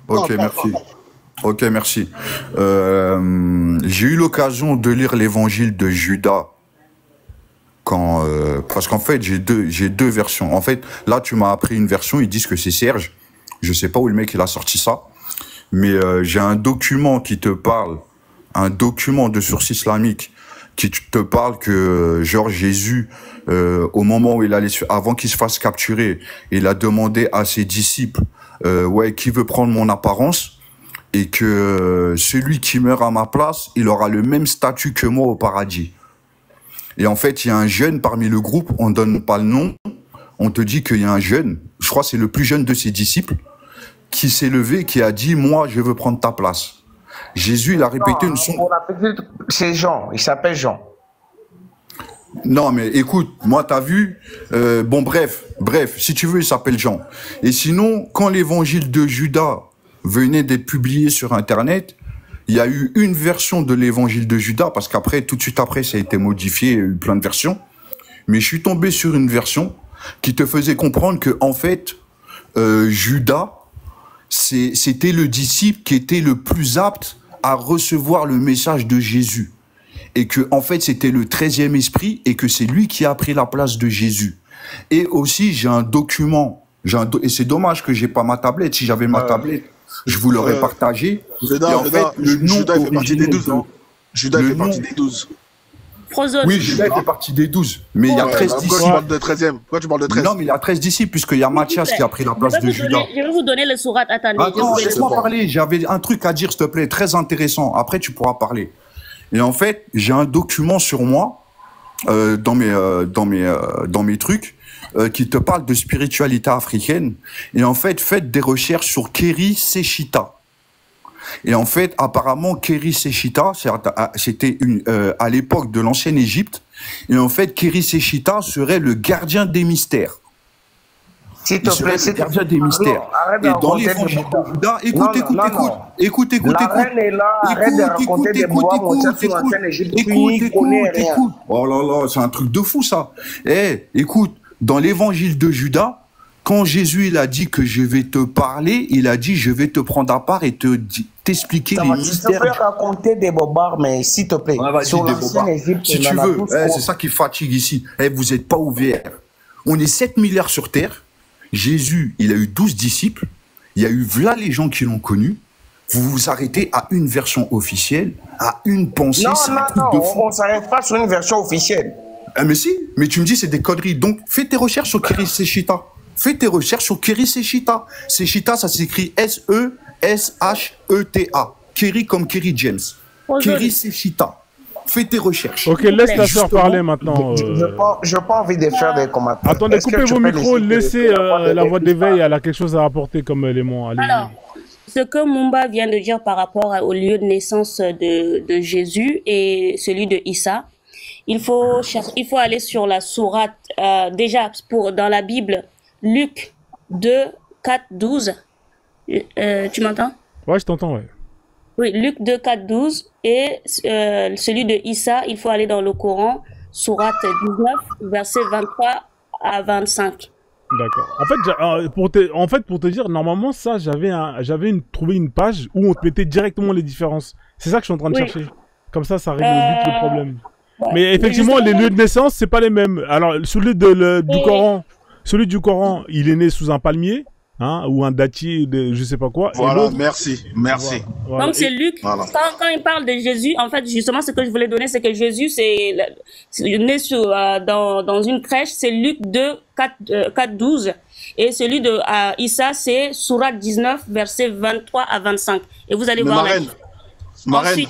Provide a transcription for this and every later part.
Ok, merci. Ok, merci. J'ai eu l'occasion de lire l'évangile de Judas parce qu'en fait, j'ai deux versions. En fait, là, tu m'as appris une version, ils disent que c'est Serge. Je sais pas où le mec il a sorti ça, mais j'ai un document qui te parle, un document de source islamique qui te parle que genre Jésus, au moment où il allait, avant qu'il se fasse capturer, il a demandé à ses disciples, ouais, qui veut prendre mon apparence, et que celui qui meurt à ma place, il aura le même statut que moi au paradis. Et en fait, il y a un jeune parmi le groupe, on donne pas le nom, on te dit qu'il y a un jeune, je crois que c'est le plus jeune de ses disciples, qui s'est levé, qui a dit, moi, je veux prendre ta place. Jésus, il a répété une son. C'est Jean, il s'appelle Jean. Non, mais écoute, moi, t'as vu, bon, bref, si tu veux, il s'appelle Jean. Et sinon, quand l'évangile de Judas venait d'être publié sur Internet, il y a eu une version de l'évangile de Judas, parce qu'après, tout de suite après, ça a été modifié, il y a eu plein de versions. Mais je suis tombé sur une version qui te faisait comprendre que, en fait, Judas, c'était le disciple qui était le plus apte à recevoir le message de Jésus. Et que, en fait, c'était le 13e esprit et que c'est lui qui a pris la place de Jésus. Et aussi, j'ai un document, et c'est dommage que j'ai pas ma tablette. Si j'avais ma tablette, je vous l'aurais partagé. Judas, Judas fait partie des 12. Judas fait partie des 12. Oui, Judas fait partie des 12. Mais il y a 13 disciples. Pourquoi tu parles de 13e? Pourquoi tu parles de 13? Non, mais il y a 13 disciples, puisqu'il y a Matthias qui a pris la place de Judas. Je vais vous donner le sourate. Attendez. Attends, laisse-moi parler. J'avais un truc à dire, s'il te plaît, très intéressant. Après, tu pourras parler. Et en fait, j'ai un document sur moi, dans mes trucs, qui te parle de spiritualité africaine. Et en fait, faites des recherches sur Keri Seshita. Et en fait, apparemment, Keri Seshita, c'était à l'époque de l'ancienne Égypte. Et en fait, Keri Seshita serait le gardien des mystères. S'il te plaît, c'est le gardien des mystères. Et dans l'évangile de Judas, écoute. La reine est là, arrête de raconter des bois, mon cher, sur l'ancienne Égypte. Écoute. Oh là là, c'est un truc de fou, ça. Écoute, dans l'évangile de Judas, quand Jésus il a dit que je vais te parler, il a dit je vais te prendre à part et t'expliquer les mystères. Je peux raconter des bobards, mais s'il te plaît, sur l'ancienne Égypte, si tu veux, c'est ça qui fatigue ici. Vous n'êtes pas ouverts. On est 7 milliards sur Terre. Jésus, il a eu 12 disciples. Il y a eu là les gens qui l'ont connu. Vous vous arrêtez à une version officielle, à une pensée. Non, on ne s'arrête pas sur une version officielle. Mais si, mais tu me dis c'est des conneries. Donc, fais tes recherches sur Keri Seshita. Fais tes recherches sur Keri Seshita. Seshita, ça s'écrit S-E-S-H-E-T-A. Keri comme Keri James. Keri Seshita. Fais tes recherches. Ok, laisse la sœur parler maintenant. Je n'ai pas envie de faire des commentaires. Attendez, coupez vos micros, laissez la voix d'éveil, elle a quelque chose à apporter comme élément. Alors, ce que Mumba vient de dire par rapport au lieu de naissance de Jésus et celui de Issa, il faut aller sur la sourate, déjà dans la Bible, Luc 2, 4, 12. Tu m'entends? Ouais, je t'entends, ouais. Oui, Luc 2, 4, 12. Et celui de Issa, il faut aller dans le Coran, sourate 19, versets 23 à 25. D'accord. En fait, pour te dire, normalement, ça, j'avais trouvé une page où on te mettait directement les différences. C'est ça que je suis en train de chercher. Comme ça règle vite le problème. Ouais. Mais effectivement, les lieux de naissance, c'est pas les mêmes. Alors, celui du Coran, il est né sous un palmier. Hein, ou un dattier de je sais pas quoi. Voilà, merci. Voilà. Donc c'est Luc, quand il parle de Jésus, en fait, justement, ce que je voulais donner, c'est que Jésus, c'est né dans une crèche, c'est Luc 2, 4, 12. Et celui de Issa, c'est Sourate 19, versets 23 à 25. Et vous allez voir Marraine,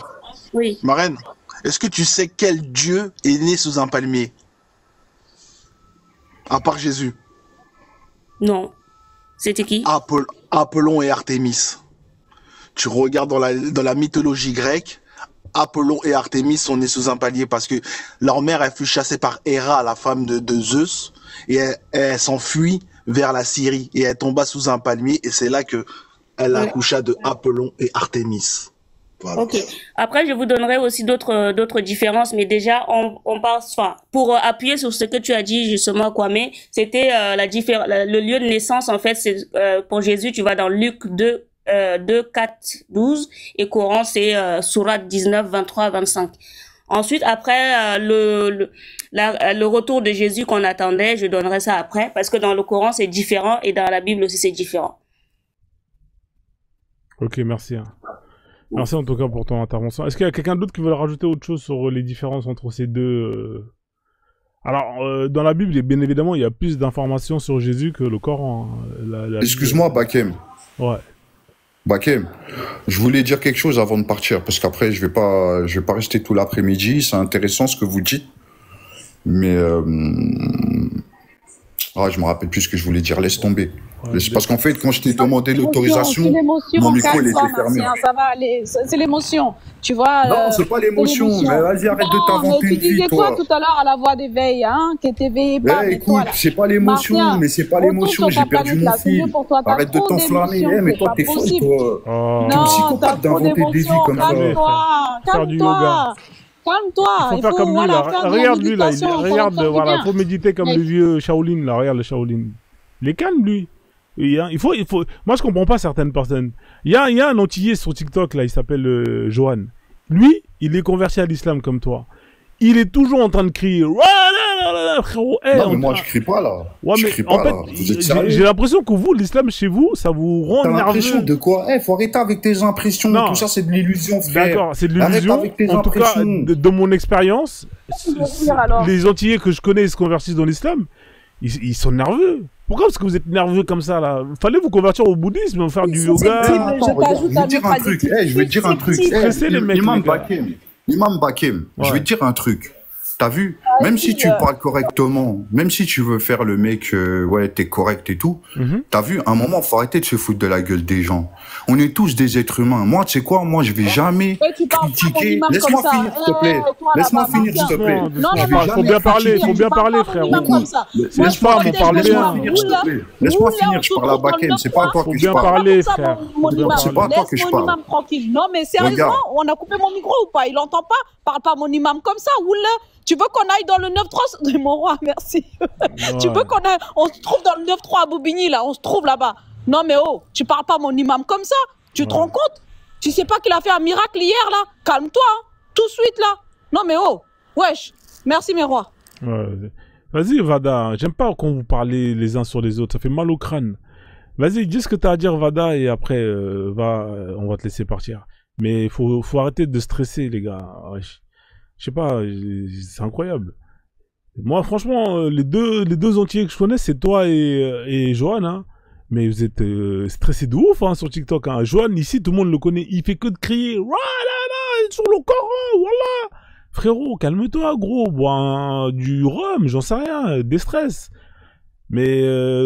oui. Marraine, est-ce que tu sais quel Dieu est né sous un palmier? À part Jésus. Non. C'était qui? Apollon et Artémis. Tu regardes dans la mythologie grecque, Apollon et Artémis sont nés sous un palmier parce que leur mère, elle fut chassée par Héra, la femme de Zeus, et elle s'enfuit vers la Syrie et elle tomba sous un palmier et c'est là que elle accoucha de Apollon et Artémis. Voilà. Ok. Après, je vous donnerai aussi d'autres différences, mais déjà, on parle, enfin, pour appuyer sur ce que tu as dit justement, Kwame, c'était le lieu de naissance en fait, c'est pour Jésus. Tu vas dans Luc 2, 2, 4, 12 et Coran c'est sourate 19, 23, 25. Ensuite, après le retour de Jésus qu'on attendait, je donnerai ça après, parce que dans le Coran c'est différent et dans la Bible aussi c'est différent. Ok, merci. Merci en tout cas pour ton intervention. Est-ce qu'il y a quelqu'un d'autre qui veut rajouter autre chose sur les différences entre ces deux Alors, dans la Bible, bien évidemment, il y a plus d'informations sur Jésus que le Coran. Excuse-moi, Bakem. Ouais. Bakem, je voulais dire quelque chose avant de partir, parce qu'après, je vais pas rester tout l'après-midi. C'est intéressant ce que vous dites. Mais je me rappelle plus ce que je voulais dire. Laisse tomber. Ouais, parce qu'en fait, quand je t'ai demandé l'autorisation, mon micro il était fermé. Ça va aller. C'est l'émotion. Tu vois. Non, c'est pas l'émotion. Mais vas-y, arrête de t'inventer une vie, toi. Tu disais quoi tout à l'heure à la voix d'éveil, hein, qui était éveillé par écoute, c'est pas l'émotion, mais c'est pas l'émotion. J'ai perdu mon fil. Arrête de t'enflammer. Mais toi, t'es folle, toi. T'es psychopathe d'inventer des vies comme ça. Calme-toi. Calme-toi. Il faut faire comme lui, là. Regarde lui, là. Regarde, voilà. Il faut méditer comme le vieux Shaolin, là. Regarde le Shaolin. Il est calme, lui. Il faut... Moi, je comprends pas certaines personnes. Il y a un antillais sur TikTok, là, il s'appelle Johan. Lui, il est converti à l'islam comme toi. Il est toujours en train de crier. Frérot, non, mais moi, je crie pas, là. Ouais, je crie pas, en fait, là. Vous êtes sérieux? J'ai l'impression que vous, l'islam chez vous, ça vous rend nerveux. T'as l'impression de quoi? Faut arrêter avec tes impressions. Non. Tout ça, c'est de l'illusion, frère. D'accord, c'est de l'illusion. En tout cas, de mon expérience, les antillais que je connais, ils se convertissent dans l'islam, ils sont nerveux. Pourquoi? Parce que vous êtes nerveux comme ça, là. Fallait vous convertir au bouddhisme, faire du yoga. Je vais dire un truc. Je vais dire un truc. Imam Bakem, je vais te dire un truc. T'as vu? Même si tu parles correctement, même si tu veux faire le mec, ouais, t'es correct et tout, t'as vu, à un moment, faut arrêter de se foutre de la gueule des gens. On est tous des êtres humains. Moi, tu sais quoi? Moi, je vais jamais critiquer. Laisse-moi finir, s'il te plaît. Laisse-moi finir, s'il te plaît. Faut bien parler, frère. C'est pas, on parle bien. Laisse-moi finir, je parle à Bakem. C'est pas à toi que je parle. Faut bien parler, frère. C'est pas à toi que je parle. Non, mais sérieusement, on a coupé mon micro ou pas? Il entend pas? Parle pas mon imam comme ça, oula. Tu veux qu'on aille dans le 9-3 de mon roi, merci. Tu veux qu'on aille, on se trouve dans le 9-3 à Boubigny, là, on se trouve là-bas. Non mais oh, tu parles pas mon imam comme ça. Tu te rends compte? Tu sais pas qu'il a fait un miracle hier, là? Calme-toi, hein. Tout de suite, là. Non mais oh, wesh. Merci mes rois. Vas-y Vada, j'aime pas quand vous parlez les uns sur les autres, ça fait mal au crâne. Vas-y, dis ce que t'as à dire Vada et après, on va te laisser partir. Mais faut arrêter de stresser les gars. Wesh. Je sais pas, c'est incroyable. Moi, franchement, les deux entiers que je connais, c'est toi et Johan, hein. Mais vous êtes stressés de ouf, hein, sur TikTok, hein. Johan, ici, tout le monde le connaît. Il fait que de crier, sur le Coran, voilà. Frérot, calme-toi, gros. Bois du rhum, j'en sais rien, déstresse. Mais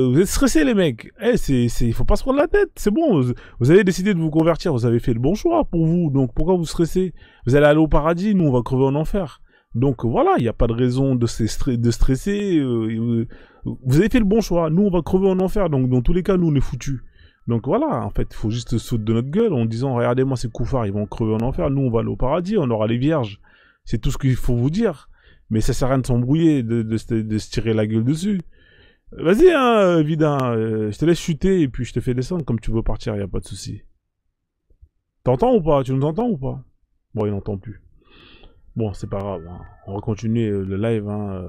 vous êtes stressés, les mecs. Il faut pas se prendre la tête. C'est bon. Vous avez décidé de vous convertir. Vous avez fait le bon choix pour vous. Donc, pourquoi vous stressez? Vous allez aller au paradis. Nous, on va crever en enfer. Donc, voilà. Il n'y a pas de raison de stresser. Vous avez fait le bon choix. Nous, on va crever en enfer. Donc, dans tous les cas, nous, on est foutus. Donc, voilà. En fait, il faut juste sauter de notre gueule en disant, regardez-moi ces koufars, ils vont crever en enfer. Nous, on va aller au paradis. On aura les vierges. C'est tout ce qu'il faut vous dire. Mais ça sert à rien de s'embrouiller, de se tirer la gueule dessus. Vas-y, hein, Vida, je te laisse chuter et puis je te fais descendre comme tu veux partir, y a pas de souci. T'entends ou pas? Tu nous entends ou pas? Bon, il n'entend plus. Bon, c'est pas grave, hein. On va continuer le live, hein.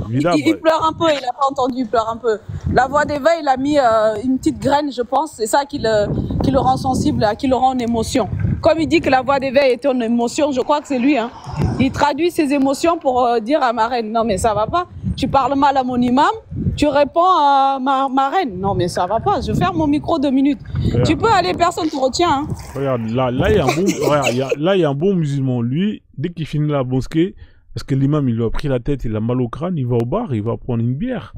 Vida, il pleure un peu, il a pas entendu, il pleure un peu. La voix d'éveil, il a mis une petite graine, je pense, c'est ça qui le rend sensible, qui le rend en émotion. Comme il dit que la voix d'éveil était en émotion, je crois que c'est lui, hein. Il traduit ses émotions pour dire à ma reine, non mais ça va pas. Tu parles mal à mon imam, tu réponds à ma reine. Non, mais ça va pas. Je ferme mon micro 2 minutes. Regarde. Tu peux aller, personne ne te retient. Hein. Regarde, là, il y a un bon musulman. Lui, dès qu'il finit la mosquée, parce que l'imam, il lui a pris la tête, il a mal au crâne, il va au bar, il va prendre une bière.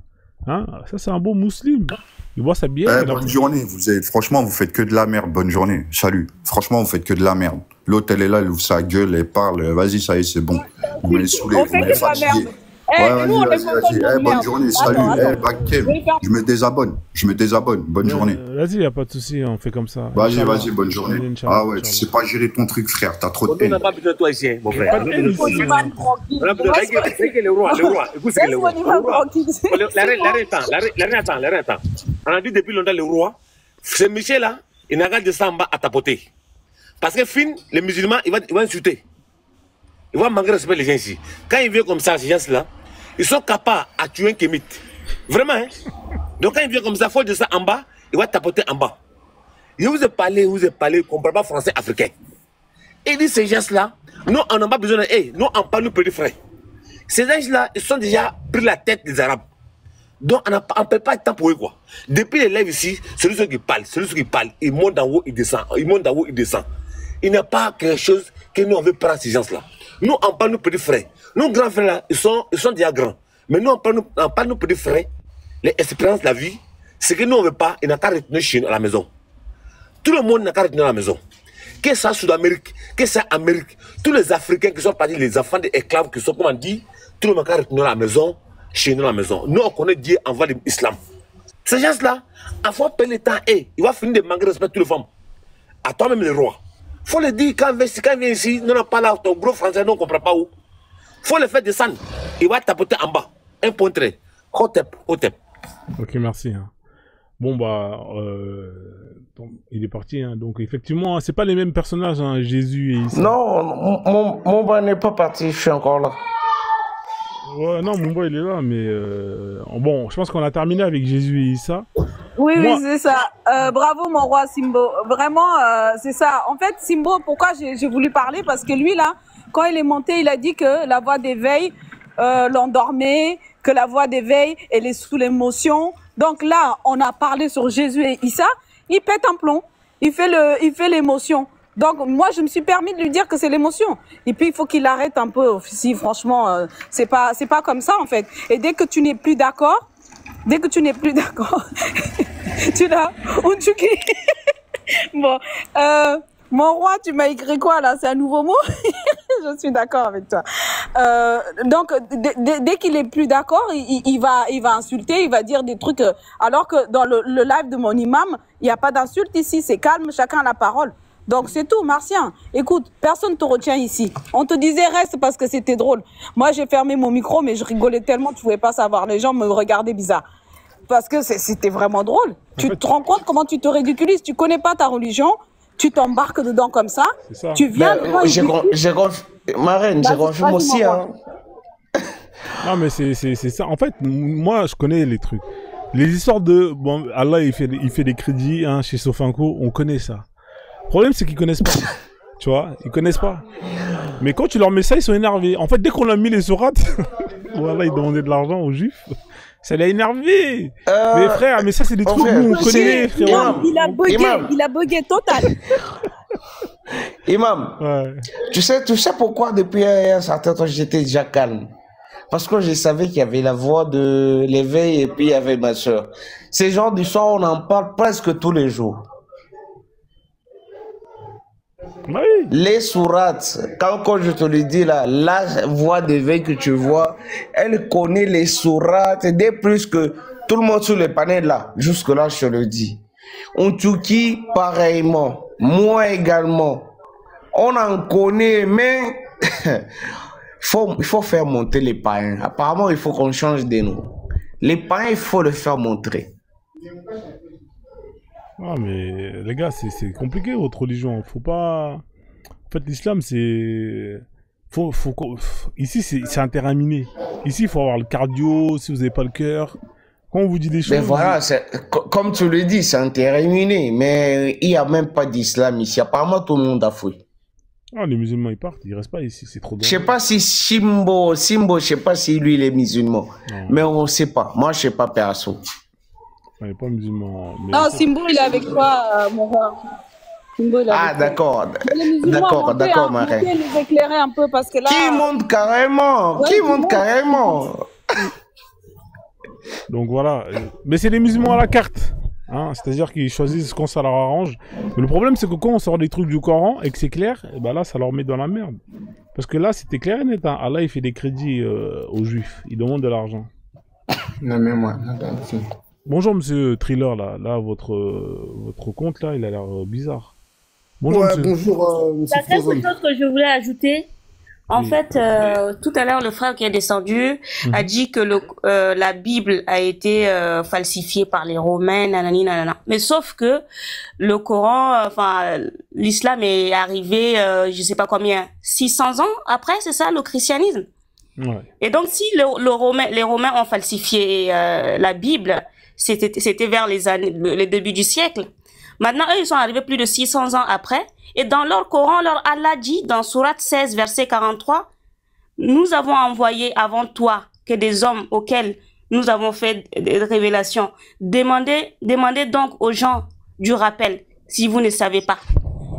Hein, ça, c'est un bon musulman. Il boit sa bière. Bonne journée. Franchement, vous faites que de la merde. Bonne journée. Salut. Franchement, vous faites que de la merde. L'autre, elle est là, elle ouvre sa gueule, elle parle. Vas-y, ça y est, c'est bon. Vous m'avez saoulé, vous m'avez fatigué. Ouais, vas-y. Bonne journée, salut. Bakem, je me désabonne. Bonne journée. Vas-y, y a pas de souci, on fait comme ça. Vas-y, bonne journée. Ah ouais, tu sais pas gérer ton truc, frère, t'as trop de peine. On n'a pas besoin de toi ici, mon frère. On a besoin de le roi. Écoute, c'est le roi. La reine attend. On a dit depuis longtemps le roi. C'est Michel là. il n'a qu'à descendre en bas à tapoter. Parce que fin, les musulmans, ils vont insulter. Ils vont manquer de respect les gens ici. Quand ils viennent comme ça, ces gens-là, ils sont capables à tuer un kémite. Vraiment, hein. Donc quand ils viennent comme ça, il faut descendre en bas, il va tapoter en bas. Je vous ai parlé, vous ne comprenez pas français africain. Et il dit ces gens-là, nous, on n'a pas besoin de... Hey, nous, on parle nos petits frères. Ces gens-là, ils sont déjà pris la tête des Arabes. Donc, on ne peut pas être temps pour eux, quoi. Depuis les lèvres ici, celui qui parle, il monte d'en haut, il descend. Il monte d'en haut, il descend. Il n'y a pas quelque chose que nous, on veut prendre ces gens-là. Nous, on parle nos petits frères. Nos grands frères, là, ils sont déjà grands. Mais nous, on parle nos petits frères, les expériences de la vie. Ce que nous, on ne veut pas, il n'a qu'à retenir chez nous à la maison. Tout le monde n'a qu'à retenir à la maison. Que ça Sud-Amérique, que ça Amérique, tous les Africains qui sont partis, les enfants d'esclaves qui sont, comme on dit, tout le monde n'a qu'à retenir à la maison, chez nous à la maison. Nous, on connaît Dieu en voie de l'islam. Ces gens-là, à fois payer le temps, il va finir de manquer de respect à toutes les femmes. À toi-même, le roi. Il faut le dire, quand il vient ici, nous n'avons pas là, ton gros français, nous ne comprend pas où. Il faut le faire descendre. Il va tapoter en bas. Un point très. Hotep, hotep. Ok, merci. Hein. Bon, bah, il est parti. Hein. Donc, effectivement, c'est pas les mêmes personnages, hein, Jésus et Issa. Non, mon bas n'est pas parti, je suis encore là. Ouais, non, mon bas, il est là, mais bon, je pense qu'on a terminé avec Jésus et Issa. Oui, oui, c'est ça. Bravo, mon roi Simbo. Vraiment, c'est ça. En fait, Simbo, pourquoi j'ai voulu parler? Parce que lui, là, quand il est monté, il a dit que la voix d'éveil l'endormait, que la voix d'éveil, elle est sous l'émotion. Donc là, on a parlé sur Jésus et Issa. Il pète un plomb. Il fait l'émotion. Donc moi, je me suis permis de lui dire que c'est l'émotion. Et puis, il faut qu'il arrête un peu. Si franchement, c'est pas comme ça, en fait. Et dès que tu n'es plus d'accord, tu l'as, ou tu bon, mon roi, tu m'as écrit quoi là? C'est un nouveau mot? Je suis d'accord avec toi. Donc, dès qu'il est plus d'accord, il va insulter, il va dire des trucs. Alors que dans le live de mon imam, il n'y a pas d'insulte ici, c'est calme, chacun a la parole. Donc c'est tout, Martien. Écoute, personne te retient ici. On te disait reste parce que c'était drôle. Moi, j'ai fermé mon micro, mais je rigolais tellement, tu pouvais pas savoir. Les gens me regardaient bizarre. Parce que c'était vraiment drôle. Tu te rends compte comment tu te ridiculises? Tu connais pas ta religion, tu t'embarques dedans comme ça. Tu viens... Ma reine, j'ai confirmé aussi. Hein. Non, mais c'est ça. En fait, moi, je connais les trucs. Les histoires de... Bon, Allah, il fait des crédits hein, chez Sofinco, on connaît ça. Le problème, c'est qu'ils connaissent pas. Tu vois, ils connaissent pas. Mais quand tu leur mets ça, ils sont énervés. En fait, dès qu'on a mis les sourates, voilà, ils demandaient de l'argent aux juifs. Ça l'a énervé. Mais frère, mais ça, c'est des trucs que nous, on connaît, frère. Il a bugué total. Imam, ouais. tu sais pourquoi depuis un certain temps, j'étais déjà calme? Parce que je savais qu'il y avait la voix de l'éveil et puis il y avait ma soeur. Ces gens du soir, on en parle presque tous les jours. Oui. Les sourates, quand je te le dis là, la voix d'éveil que tu vois, elle connaît les sourates dès plus que tout le monde sur les panels là. Jusque là, je te le dis. En Turquie, pareillement. Moi également. On en connaît, mais il faut faire monter les païens. Apparemment, il faut qu'on change de nom. Les païens, il faut le faire montrer. Ah mais les gars, c'est compliqué votre religion. Faut pas. En fait, l'islam c'est. Ici c'est un terrain miné. Ici il faut avoir le cardio. Si vous n'avez pas le cœur, quand on vous dit des choses. Mais voilà, comme tu le dis, c'est un terrain miné. Mais il n'y a même pas d'islam ici. Apparemment tout le monde a fouillé. Ah, les musulmans ils partent, ils restent pas ici, c'est trop dangereux. Je sais pas si Simbo, je sais pas si lui il est musulman. Non. Mais on sait pas. Moi je sais pas perso. Il n'est pas musulman. Mais non, Simbo, il est avec toi, mon roi. Ah, d'accord. D'accord, ma reine. Nous éclairer un peu parce que là... Qui monte carrément? Ouais, qui monte carrément? Donc voilà. Mais c'est les musulmans à la carte. Hein, c'est-à-dire qu'ils choisissent quand ça leur arrange. Mais le problème, c'est que quand on sort des trucs du Coran et que c'est clair, et ben là, ça leur met dans la merde. Parce que là, c'était clair et net. Hein. Allah, il fait des crédits aux juifs. Il demande de l'argent. Non, mais moi, bonjour monsieur Thriller, là votre compte là, il a l'air bizarre. Bonjour ouais, monsieur. Bonjour monsieur. La seule chose que je voulais ajouter, En fait, tout à l'heure, le frère qui est descendu a dit que la Bible a été falsifiée par les Romains, nanani, nanana. Mais sauf que le Coran, l'islam est arrivé, je sais pas combien, 600 ans après, c'est ça, le christianisme. Ouais. Et donc, si les Romains ont falsifié la Bible, c'était vers les débuts du siècle. Maintenant, eux, ils sont arrivés plus de 600 ans après. Et dans leur Coran, leur Allah dit, dans Sourate 16, verset 43, « Nous avons envoyé avant toi que des hommes auxquels nous avons fait des révélations. Demandez donc aux gens du rappel, si vous ne savez pas. »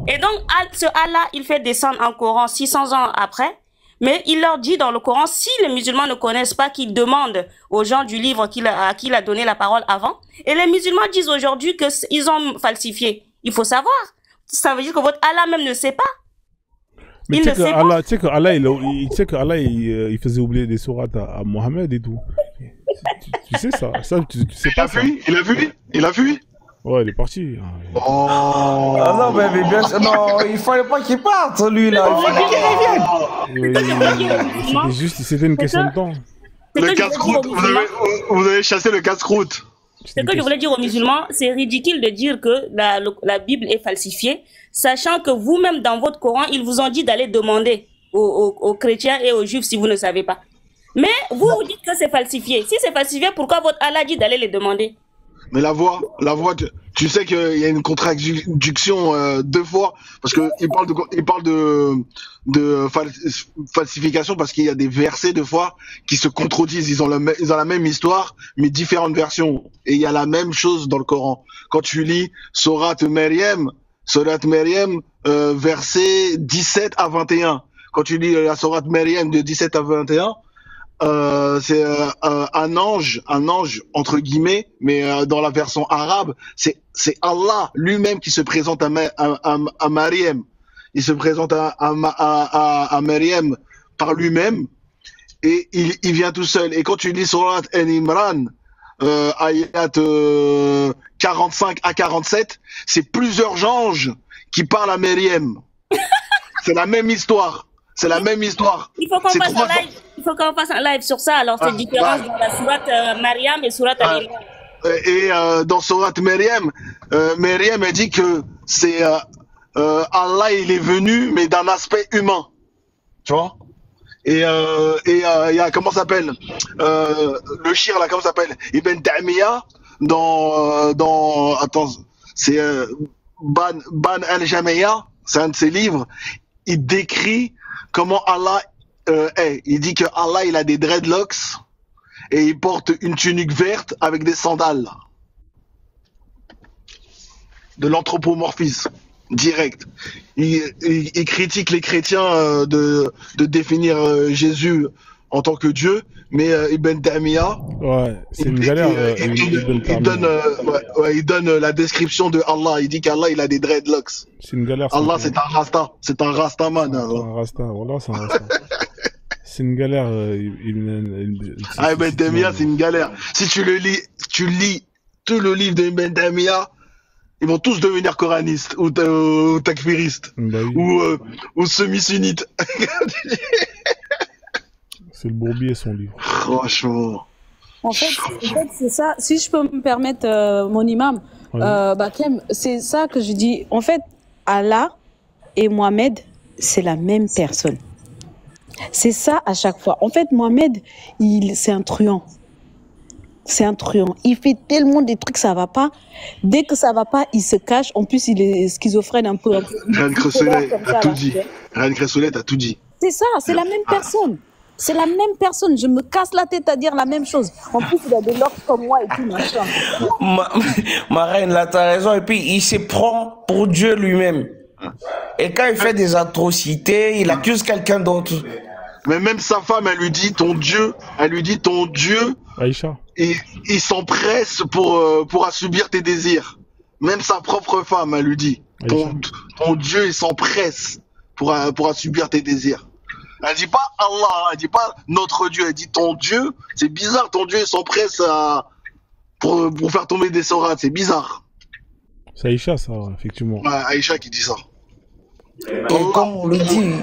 Et donc, ce Allah, il fait descendre un Coran 600 ans après. Mais il leur dit dans le Coran, si les musulmans ne connaissent pas, qu'ils demandent aux gens du livre à qui il a donné la parole avant. Et les musulmans disent aujourd'hui qu'ils ont falsifié. Il faut savoir. Ça veut dire que votre Allah même ne sait pas. Mais tu sais que Allah, il faisait oublier des sourates à Mohammed et tout. Tu sais ça, tu sais pas ça. Il a vu. Ouais, il est parti. Oh. Ah non, mais bien sûr, non, il fallait pas qu'il parte, lui, là. Il fallait qu'il revienne. C'était une question de temps. Le casse-croûte, vous avez chassé le casse-croûte. Ce que je voulais dire aux musulmans, c'est ridicule de dire que la Bible est falsifiée, sachant que vous-même, dans votre Coran, ils vous ont dit d'aller demander aux chrétiens et aux juifs si vous ne savez pas. Mais vous dites que c'est falsifié. Si c'est falsifié, pourquoi votre Allah dit d'aller les demander? Mais la voix, tu sais qu'il y a une contradiction deux fois, parce que il parle de falsification parce qu'il y a des versets deux fois qui se contredisent. Ils ont la même histoire, mais différentes versions. Et il y a la même chose dans le Coran. Quand tu lis Sourate Maryam, versets 17 à 21. Quand tu lis la Sourate Maryam de 17 à 21, c'est un ange entre guillemets, mais dans la version arabe, c'est Allah lui-même qui se présente à Maryam. Il se présente à Maryam par lui-même et il vient tout seul. Et quand tu lis Surat Al-Imran, ayat 45 à 47, c'est plusieurs anges qui parlent à Maryam. C'est la même histoire. C'est la même histoire. Il faut qu'on fasse un live sur ça. Alors, c'est différent dans la sourate Maryam et sourate Al-Imran. Et dans sourate Maryam, Maryam a dit que c'est Allah, il est venu, mais d'un aspect humain. Tu vois? Et il y a, comment ça s'appelle, le shir là, comment ça s'appelle, Ibn Taymiyyah, attends, c'est Ban al-Jamiyya, c'est un de ses livres. Il décrit comment Allah il dit que Allah, il a des dreadlocks et il porte une tunique verte avec des sandales. De l'anthropomorphisme direct. Il critique les chrétiens de définir Jésus en tant que Dieu, mais Ibn Taymiyyah, c'est une galère. Il donne la description de Allah. Il dit qu'Allah, il a des dreadlocks. C'est une galère. Allah, c'est un rasta. C'est un rastaman. C'est un rasta. Voilà, c'est un rasta. C'est une galère. Ibn Taymiyyah, c'est une galère. Si tu lis tout le livre d'Ibn Taymiyyah, ils vont tous devenir coranistes ou takfiristes ou semi-sunnites. C'est le bourbier son livre. Franchement. En fait, c'est ça. Si je peux me permettre, mon imam, Clem, c'est ça que je dis. En fait, Allah et Mohamed, c'est la même personne. C'est ça à chaque fois. En fait, Mohamed, c'est un truand. C'est un truand. Il fait tellement des trucs, ça va pas. Dès que ça va pas, il se cache. En plus, il est schizophrène un peu. Reine Cresselet a tout dit. Reine Cresselet a tout dit. C'est ça, c'est la même personne. C'est la même personne. Je me casse la tête à dire la même chose. En plus, il a des locks comme moi et tout, machin. Ma reine, là, t'as raison. Et puis, il se prend pour Dieu lui-même. Et quand il fait des atrocités, il accuse quelqu'un d'autre. Mais même sa femme, elle lui dit ton Dieu. Aïcha. Il s'empresse pour assouvir tes désirs. Même sa propre femme, elle lui dit ton Dieu, il s'empresse pour assouvir tes désirs. Elle dit pas Allah, elle dit pas notre Dieu, elle dit ton Dieu. C'est bizarre, ton Dieu, il s'empresse pour faire tomber des sourates, c'est bizarre. C'est Aïcha, ça, effectivement. Ouais, Aïcha qui dit ça. Et comme on le dit,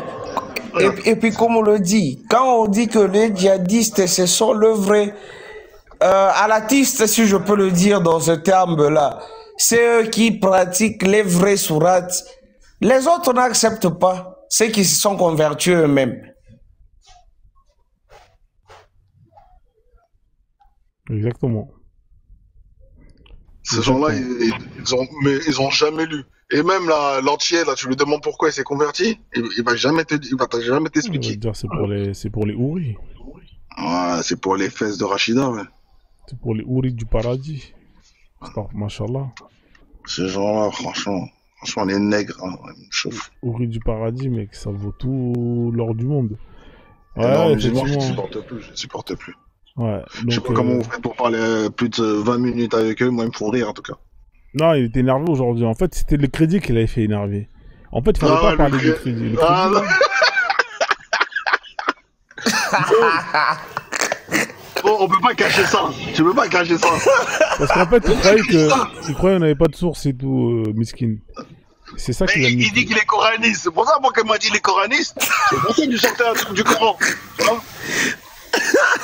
Et puis, comme on le dit, quand on dit que les djihadistes, ce sont le vrai alatiste, si je peux le dire dans ce terme-là, c'est eux qui pratiquent les vrais sourates. Les autres n'acceptent pas, ceux qui se sont convertis eux-mêmes. Exactement. Ces gens-là, ils ont jamais lu. Et même là, l'entier, là, tu lui demandes pourquoi il s'est converti, il va jamais t'expliquer. C'est pour les houris. Ouais, c'est pour les fesses de Rachida, ouais. C'est pour les houris du paradis. Machallah. Ces gens-là, franchement, les nègres, hein, ils me chauffent. Houris du paradis, mec, ça vaut tout l'or du monde. Ouais, non, effectivement. Je supporte plus. Ouais, donc, je sais pas comment on fait pour parler plus de 20 minutes avec eux, moi, ils me font rire, en tout cas. Non, il était énervé aujourd'hui. En fait, c'était le crédit qui l'avait fait énerver. En fait, il fallait pas parler du crédit. Bon, on peut pas cacher ça. Tu peux pas cacher ça. Parce qu'en fait, il croyait qu'on n'avait pas de source et tout, Miskin. C'est ça qu'il a mis. Il dit qu'il est coraniste. C'est pour ça, moi, qu'il m'a dit qu'il est coraniste. C'est pour ça qu'il sortait un truc du Coran.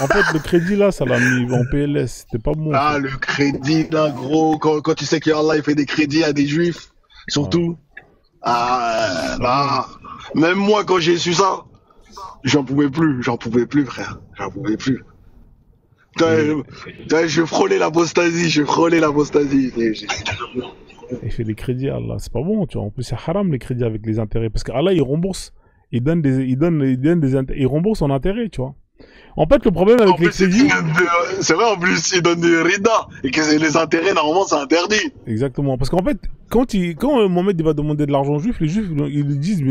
En fait, le crédit là, ça l'a mis en PLS. C'était pas bon. Ah, le crédit là, gros. Quand tu sais qu'Allah il fait des crédits à des juifs, surtout. Ah, là. Même moi, quand j'ai su ça, j'en pouvais plus, frère. J'en pouvais plus. Je frôlais l'apostasie, Il fait des crédits à Allah, c'est pas bon, tu vois. En plus, c'est haram les crédits avec les intérêts. Parce qu'Allah, il rembourse. Il donne des intérêts. Il rembourse en intérêt, tu vois. En fait, le problème avec les crédits... C'est vrai, en plus, il donne des ridas. Et que les intérêts, normalement, c'est interdit. Exactement. Parce qu'en fait, quand Mohamed va demander de l'argent aux juifs, les juifs, ils lui disent,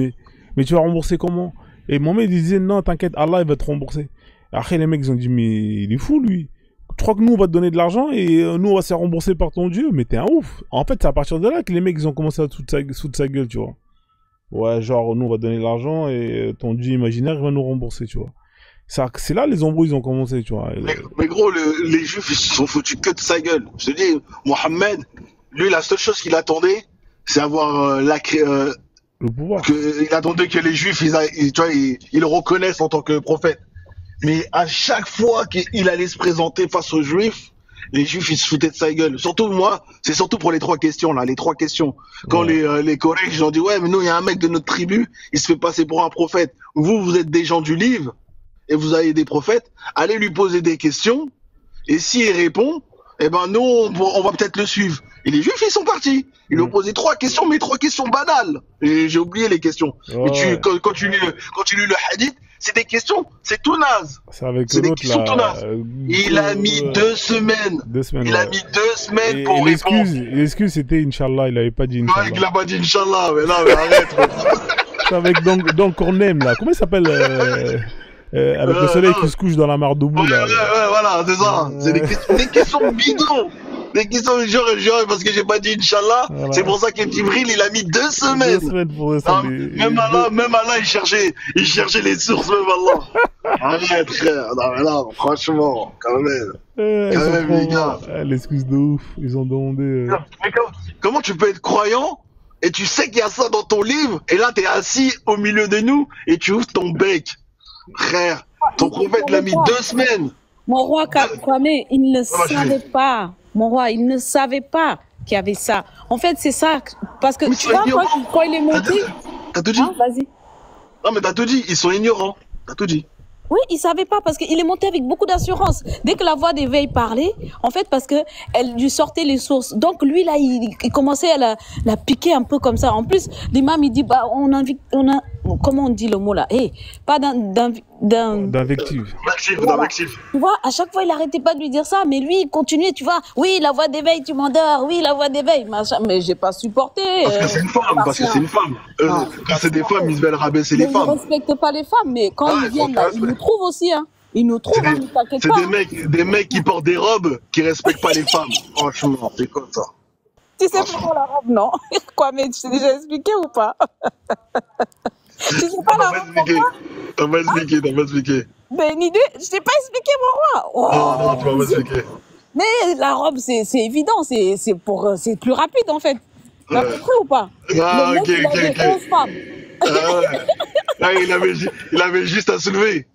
mais tu vas rembourser comment? Et Mohamed, il disait, non, t'inquiète, Allah, il va te rembourser. Après, les mecs, ils ont dit, mais il est fou, lui. Tu crois que nous, on va te donner de l'argent et nous, on va se faire rembourser par ton Dieu? Mais t'es un ouf. En fait, c'est à partir de là que les mecs, ils ont commencé à foutre sa gueule, tu vois. Ouais, genre, nous, on va te donner de l'argent et ton Dieu imaginaire, il va nous rembourser, tu vois. C'est là les embrouilles ils ont commencé, tu vois. Mais gros, les juifs, ils se sont foutus que de sa gueule. Je te dis, Mohamed, lui, la seule chose qu'il attendait, c'est avoir le pouvoir. Il attendait que les juifs, ils le reconnaissent en tant que prophète. Mais à chaque fois qu'il allait se présenter face aux juifs, les juifs, ils se foutaient de sa gueule. Surtout moi, c'est surtout pour les 3 questions, là, les 3 questions. Quand les Coréens, ils ont dit, ouais, mais nous, il y a un mec de notre tribu, il se fait passer pour un prophète. Vous êtes des gens du livre, et vous avez des prophètes, allez lui poser des questions, et s'il répond, eh ben nous, on va peut-être le suivre. Et les juifs, ils sont partis. Ils lui ont posé 3 questions, mais 3 questions banales. Et j'ai oublié les questions. Mais quand tu lis le hadith, c'est des questions, c'est tout naze. C'est des questions tout naze. Il a mis 2 semaines. Il a mis 2 semaines pour répondre. L'excuse, c'était Inch'Allah, il avait pas dit Inch'Allah. Ouais, il a pas dit Inch'Allah, mais non, mais arrête. C'est avec Don Cornem, là. Comment il s'appelle avec le soleil qui se couche dans la mare d'Oubou, là. Ouais, voilà, c'est ça. C'est des questions bidons. Des questions, genre, parce que j'ai pas dit Inch'Allah. Voilà. C'est pour ça que Djibril, il a mis 2 semaines. 2 semaines pour ça. Même Allah, il cherchait les sources, même Allah. Arrête, frère. Non, mais là, franchement, quand même. Les gars. L'excuse de ouf. Ils ont demandé. Mais comment tu peux être croyant et tu sais qu'il y a ça dans ton livre, et là, t'es assis au milieu de nous, et tu ouvres ton bec. Frère, ton prophète l'a mis 2 semaines. Mon roi Kwame, il ne savait pas. Mon roi, il ne savait pas qu'il y avait ça. En fait, c'est ça. Parce que tu vois, quand il est monté... T'as tout dit. Vas-y. Non, mais t'as tout dit. Ils sont ignorants. T'as tout dit. Oui, il savait pas parce qu'il est monté avec beaucoup d'assurance. Dès que la voix d'éveil parlait, en fait, parce que elle lui sortait les sources. Donc lui là, il commençait à la piquer un peu comme ça. En plus, l'imam il dit bah on a comment on dit le mot là? Pas d'invective. Voilà. Tu vois, à chaque fois il arrêtait pas de lui dire ça, mais lui il continuait. Tu vois, oui la voix d'éveil, tu m'endors. Oui la voix d'éveil, machin. Mais j'ai pas supporté. Parce que c'est une femme. Parce que c'est une femme. Quand c'est des femmes, ils veulent rabaisser les femmes. Ils ne respectent pas les femmes, mais quand ils viennent là, ils nous trouvent aussi, hein. Ils nous trouvent, ne t'inquiète pas. C'est des mecs qui portent des robes qui respectent pas les femmes. Franchement, c'est comme ça. Tu sais pourquoi la robe, non? Quoi, mais tu t'es déjà expliqué ou pas? Tu sais pas la robe. T'as pas expliqué. Mais une idée, je t'ai pas expliqué, mon roi. Oh, non, tu m'as pas expliqué. Mais la robe, c'est évident, c'est plus rapide en fait. T'as compris ou pas? Ah, ok. Il avait 11 femmes. Là, il avait juste à soulever.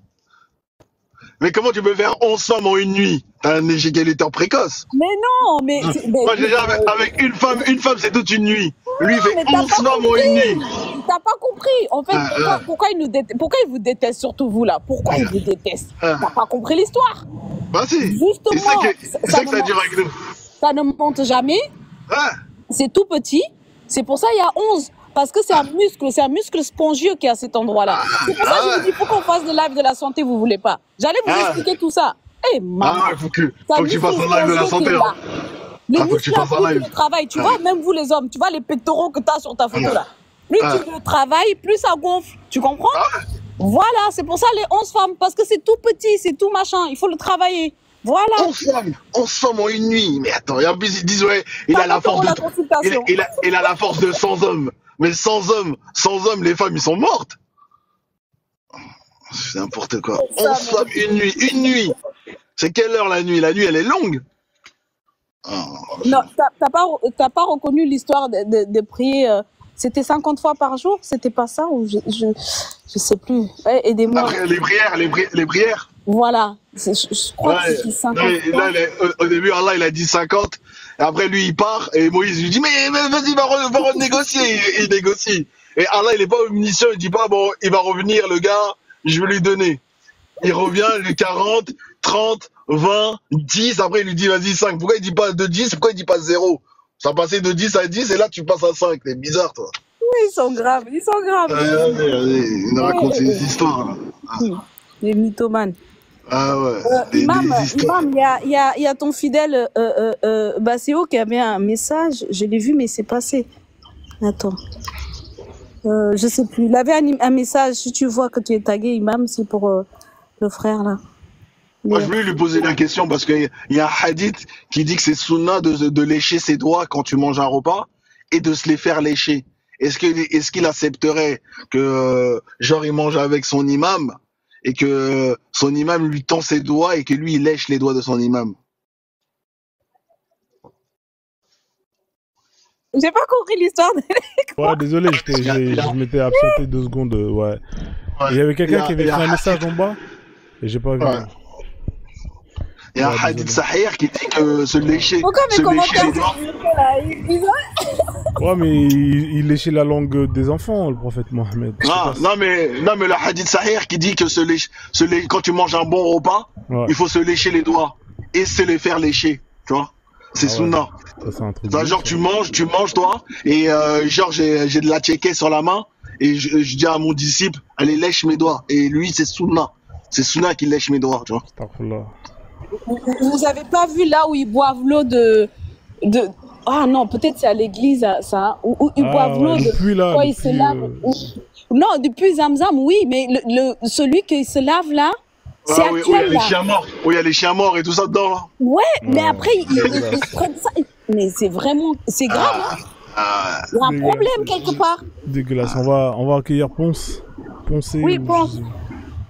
Mais comment tu peux faire 11 femmes en une nuit? T'as un éjaculateur précoce. Mais non, mais... Moi, déjà, avec une femme, c'est toute une nuit. Lui, il fait 11 femmes en une nuit. T'as pas compris. En fait, pourquoi il vous déteste, surtout vous, là? Pourquoi il vous déteste? T'as pas compris l'histoire. Bah si. Justement, c'est ça que ça dure avec nous. Ça ne monte jamais. C'est tout petit. C'est pour ça qu'il y a 11. Parce que c'est un muscle spongieux qui est à cet endroit-là. C'est pour ça que je vous dis, il faut qu'on fasse de live de la santé, vous voulez pas. J'allais vous expliquer tout ça. Eh, maman. Faut que tu fasses un live de la santé. Les muscles le travail, tu vois, même vous les hommes, tu vois les pectoraux que tu as sur ta photo là. Plus tu le travailles, plus ça gonfle. Tu comprends? Voilà, c'est pour ça les 11 femmes, parce que c'est tout petit, c'est tout machin, il faut le travailler. Voilà. 11 femmes en une nuit. Mais attends, en plus ils disent ouais, il a la force il a la force de 100 hommes. Mais 100 hommes, les femmes, ils sont mortes. C'est n'importe quoi. 11 femmes, une nuit. C'est quelle heure la nuit? La nuit, elle est longue. Non, t'as pas reconnu l'histoire de prier. C'était 50 fois par jour? C'était pas ça? Ou je sais plus. Ouais, aidez-moi. Les prières. Voilà. Je crois que c'est 50 fois. Là, au début, Allah, il a dit 50. Et après, lui, il part. Et Moïse lui dit, mais vas-y, va renégocier. Il négocie. Et Allah, il est pas omniscient. Il dit pas, bon, il va revenir, le gars, je vais lui donner. Il revient, les 40, 30, 20, 10. Après, il lui dit, vas-y, 5. Pourquoi il dit pas de 10? Pourquoi il dit pas 0? Ça passait de 10 à 10 et là, tu passes à 5. C'est bizarre, toi. Oui, ils sont graves. Il nous raconte ces histoires. Les mythomanes. Ah ouais. Imam, il y a ton fidèle Basseo qui avait un message. Je l'ai vu, mais c'est passé. Attends. Je sais plus. Il avait un message. Si tu vois que tu es tagué, Imam, c'est pour le frère là. Moi, je voulais lui poser la question parce qu'il y a un hadith qui dit que c'est sunna de lécher ses doigts quand tu manges un repas et de se les faire lécher. Est-ce qu'il accepterait que, genre, il mange avec son imam et que son imam lui tend ses doigts et que lui, il lèche les doigts de son imam? J'ai pas compris l'histoire. Ouais, désolé, je m'étais absenté 2 secondes. Ouais. Il y avait quelqu'un qui avait fait un message en bas et j'ai pas vu. Ouais. Il y a un hadith sahih qui dit que se lécher. Pourquoi mes commentaires les doigts. Ouais, mais il léchait la langue des enfants, le prophète Mohammed. Non, mais le hadith sahih qui dit que quand tu manges un bon repas, il faut se lécher les doigts et se les faire lécher. Tu vois? C'est sunna. C'est un truc. Genre, tu manges toi, et genre, j'ai de la tchéké sur la main, et je dis à mon disciple, allez, lèche mes doigts. Et lui, c'est sunna. C'est sunna qui lèche mes doigts, tu vois. Vous avez pas vu là où ils boivent l'eau de... Ah non, peut-être c'est à l'église, ça. Où ils boivent l'eau de... Quand ils se lavent. Non, depuis Zamzam, oui, mais celui qui se lave là, c'est actuel, où il y a les chiens morts. Où il y a les chiens morts et tout ça dedans, là. Ouais, mais après, ils prennent ça. Mais c'est vraiment... C'est grave, hein. Il y a un problème quelque part. Dégueulasse. On va accueillir Ponce. Oui, Ponce.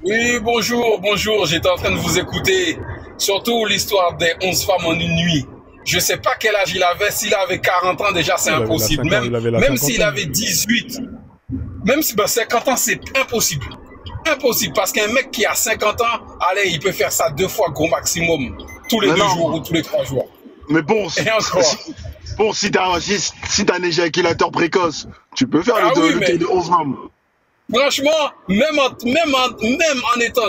Oui, bonjour. J'étais en train de vous écouter. Surtout l'histoire des 11 femmes en une nuit. Je sais pas quel âge il avait. S'il avait 40 ans, déjà, c'est impossible. Même s'il avait 18. Même si 50 ans, c'est impossible. Impossible. Parce qu'un mec qui a 50 ans, allez, il peut faire ça 2 fois gros maximum. Tous les 2 jours ou tous les 3 jours. Mais bon, si t'as un éjaculateur précoce, tu peux faire le truc de 11 femmes. Franchement, même en étant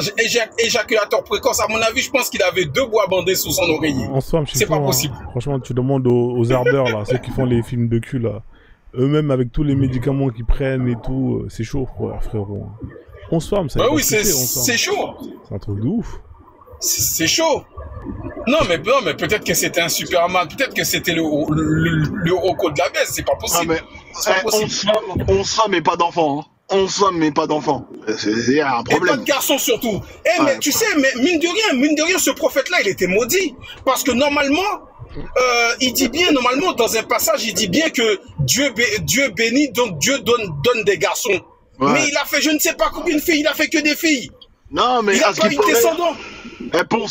éjaculateur précoce, à mon avis, je pense qu'il avait 2 bois bandés sous son oreiller. C'est pas possible. Franchement, tu demandes aux ardeurs, là, ceux qui font les films de cul, là. Eux-mêmes, avec tous les médicaments qu'ils prennent et tout, c'est chaud, frérot. 11 femmes, ça. Bah oui, c'est chaud. C'est un truc de ouf. C'est chaud. Non, mais peut-être que c'était un Superman, peut-être que c'était le Rocco de la baisse, c'est pas possible. C'est pas possible. 11 femmes, mais pas d'enfants, hein. 11 femmes, mais pas d'enfants. Il y a un problème. Et pas de garçons surtout. Mais tu sais, mine de rien, ce prophète-là, il était maudit. Parce que normalement, il dit bien, dans un passage, il dit bien que Dieu bénit, donc Dieu donne des garçons. Ouais. Mais il a fait, je ne sais pas combien de filles, il a fait que des filles. Non, mais il a pas eu de descendants.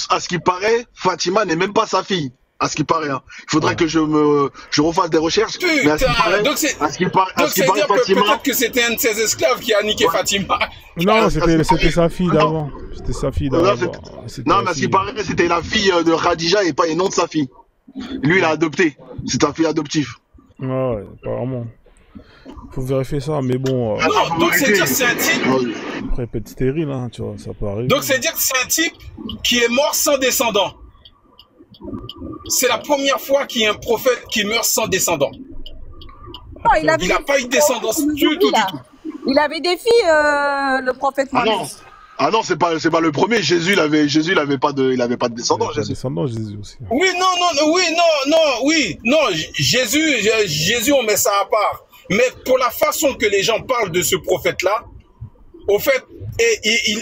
À ce qui paraît, Fatima n'est même pas sa fille. À ce qui paraît, hein. Il faudrait que je refasse des recherches. Mais à ce qui paraît, donc c'est dire que peut-être que c'était un de ses esclaves qui a niqué Fatima. Non, c'était sa fille d'avant. C'était sa fille d'avant. Non, mais à ce qui paraît, c'était la fille de Khadija et non de sa fille. Lui, il a adopté. C'est un fille adoptif. Ouais, apparemment. Faut vérifier ça, mais bon. Non, donc c'est dire que c'est un type. Après, peut être stérile, hein, tu vois, ça peut arriver. Donc c'est dire que c'est un type qui est mort sans descendant. C'est la première fois qu'il y a un prophète qui meurt sans descendant. Non, il n'a pas eu de descendance du tout. Il avait des filles, le prophète Mohammed. Ah non, c'est pas le premier. Jésus, il avait pas de descendant. Jésus aussi. Oui, non. Jésus, on met ça à part. Mais pour la façon que les gens parlent de ce prophète-là, au fait,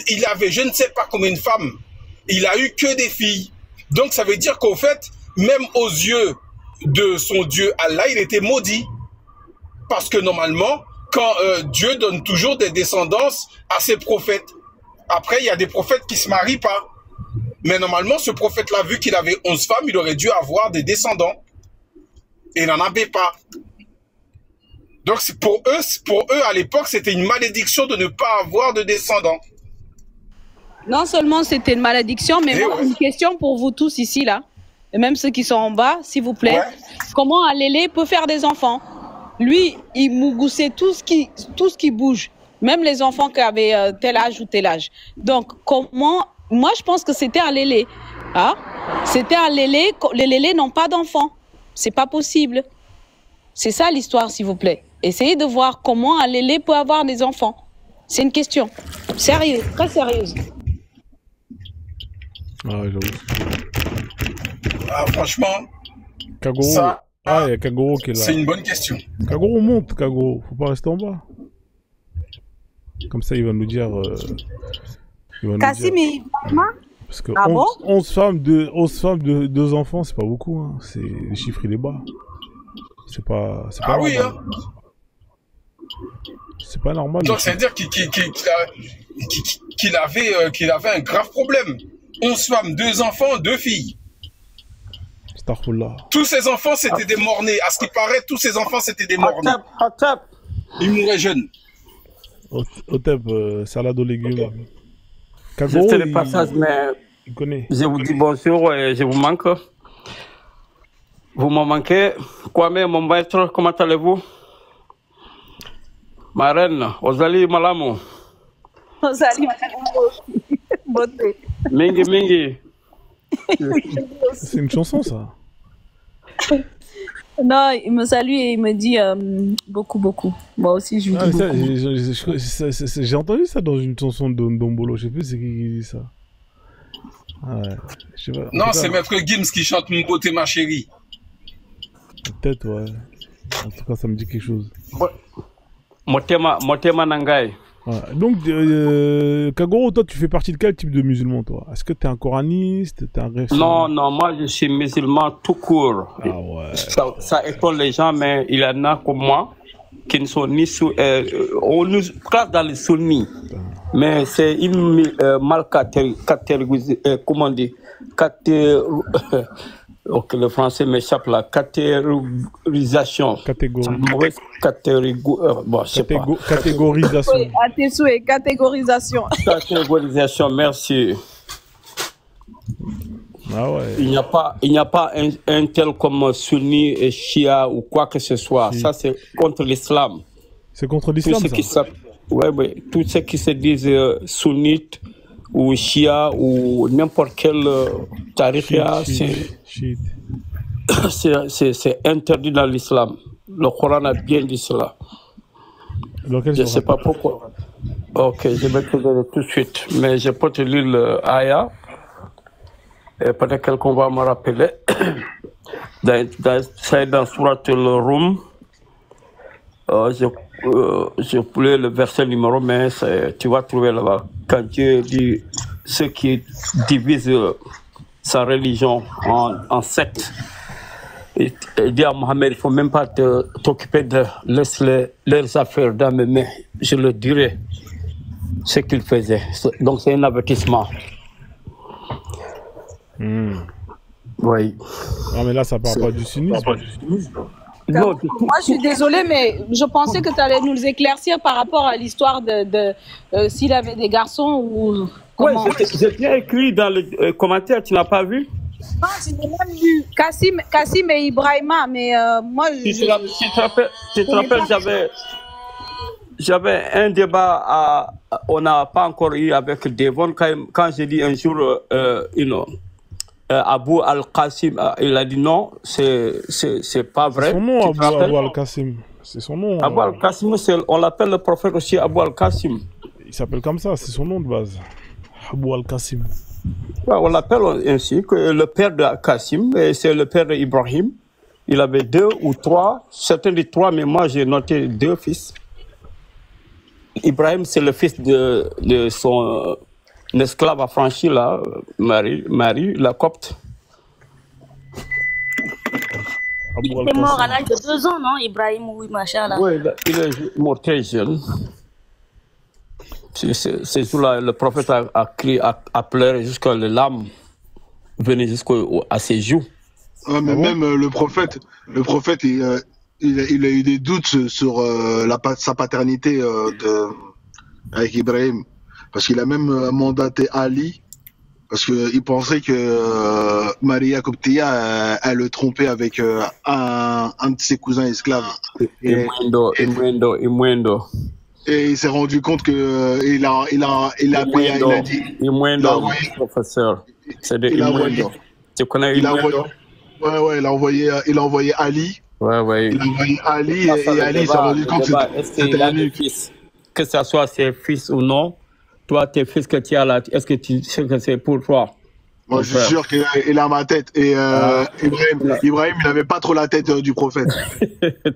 il avait, je ne sais pas combien de femmes. Il a eu que des filles. Donc ça veut dire qu'au fait, même aux yeux de son Dieu Allah, il était maudit. Parce que normalement, quand Dieu donne toujours des descendances à ses prophètes. Après, il y a des prophètes qui se marient pas. Mais normalement, ce prophète-là, vu qu'il avait 11 femmes, il aurait dû avoir des descendants. Et il n'en avait pas. Donc pour eux, à l'époque, c'était une malédiction de ne pas avoir de descendants. Non seulement c'était une malédiction, mais moi, une question pour vous tous ici, là, et même ceux qui sont en bas, s'il vous plaît. Comment Alélé peut faire des enfants? Lui, il mougoussait tout ce qui bouge, même les enfants qui avaient tel âge ou tel âge. Donc, comment... Moi, je pense que c'était Alélé. Hein? C'était Alélé. Les Lélés n'ont pas d'enfants. C'est pas possible. C'est ça l'histoire, s'il vous plaît. Essayez de voir comment Alélé peut avoir des enfants. C'est une question sérieuse, très sérieuse. Ah, franchement, Kagoro. Ça, il y a Kagoro qui est là. C'est une bonne question. Kagoro monte, Kagoro. Faut pas rester en bas. Comme ça, il va nous dire... Kassim, parce que 11 femmes, 2 enfants, c'est pas beaucoup. Hein. Les chiffres, il est bas. C'est pas normal. Oui, hein. C'est pas normal. Donc, c'est-à-dire qu'il avait un grave problème. 11 femmes, 2 enfants, 2 filles. Tous ces enfants, c'était des morts-nés. À ce qui paraît, tous ces enfants, c'était des morts-nés. Ils mouraient jeunes. Otep, salade aux légumes. Juste le passage, mais je vous dis bonjour et je vous manque. Vous me manquez. Kwame, mon maître, comment allez-vous? Ma reine, Ozali Malamu. Ozali Malamu. Mingi. C'est une chanson, ça? Non, il me salue et il me dit beaucoup. Moi aussi, je lui dis beaucoup. J'ai entendu ça dans une chanson de Ndombolo. Je sais plus c'est qui dit ça. Ouais, je sais pas. Non, c'est Maître Gims qui chante Mon beauté, ma chérie. Peut-être, ouais. En tout cas, ça me dit quelque chose. Motema Nangai. Ouais. Donc, Kagoro, toi, tu fais partie de quel type de musulman, toi? Est-ce que tu es un coraniste? Non, moi, je suis musulman tout court. Ah ouais. Ça étonne les gens, mais il y en a comme moi qui ne sont ni sous... on nous classe dans les sunnis. Mais c'est une mal catégorisée... comment dire? Ok, le français m'échappe là. Catégorisation. Mauvaise bon, je sais pas. Catégorisation. Oui, à tes souhaits, catégorisation. Catégorisation, merci. Ah ouais. Il n'y a pas un tel comme sunni et shia ou quoi que ce soit. Ça, c'est contre l'islam. C'est contre l'islam, ça? Oui. Tous ceux qui se disent sunnites ou shia ou n'importe quel tariqa, c'est interdit dans l'islam. Le Coran a bien dit cela. Je ne sais pas pourquoi. Ok, je vais te dire tout de suite. Mais je peux te lire l'aya. Et peut-être quelqu'un va me rappeler. C'est dans Surat al-Rum. Je voulais le verset numéro, mais tu vas trouver là-bas. Quand Dieu dit ceux qui divisent sa religion en sectes, il dit à Mohamed, il ne faut même pas t'occuper de laisser leurs affaires dans mes mains. Je le dirai ce qu'il faisait. Donc c'est un avertissement. Oui. Non, mais là, ça parle pas du sunnisme. Non, moi, je suis désolée, mais je pensais que tu allais nous éclaircir par rapport à l'histoire de s'il avait des garçons ou comment. Oui, j'ai bien écrit dans le commentaire, tu n'as pas vu? Non, je n'ai même vu Kassim et Ibrahima, mais moi, tu te rappelles, j'avais un débat, on n'a pas encore eu avec Devon, quand j'ai dit un jour, Abou Al-Qasim, il a dit non, c'est pas vrai. C'est son nom, Abou Al-Qasim. C'est son nom. Abou Al-Qasim, on l'appelle le prophète aussi Abou Al-Qasim. Il s'appelle comme ça, c'est son nom de base. Abou Al-Qasim. Ouais, on l'appelle ainsi, que le père de Qasim, c'est le père d'Ibrahim. Il avait 2 ou 3, certains disent 3, mais moi j'ai noté 2 fils. Ibrahim, c'est le fils de son esclave affranchi, là, Marie, la copte. Il est mort à l'âge de 2 ans, non, Ibrahim, oui, machin, là. Oui, il est mort très jeune. C'est jour-là, le prophète a crié, a pleuré jusqu'à les larmes venaient jusqu'à ses joues. Ouais, mais même le prophète, il a eu des doutes sur sa paternité avec Ibrahim. Parce qu'il a même mandaté Ali, parce qu'il pensait que Maria Coptia, elle le trompait avec un de ses cousins esclaves. Imuendo. Et il s'est rendu compte que il a dit. Imuendo, professeur. C'est de Imuendo. Tu connais Imuendo? Ouais, il a envoyé Ali. Ouais. Il a envoyé Ali et Ali s'est rendu compte que c'était un fils. Que ce soit ses fils ou non, toi, tes fils que tu as là, est-ce que tu sais que c'est pour toi? Moi, je suis sûr qu'il a ma tête. Et Ibrahim, il n'avait pas trop la tête du prophète.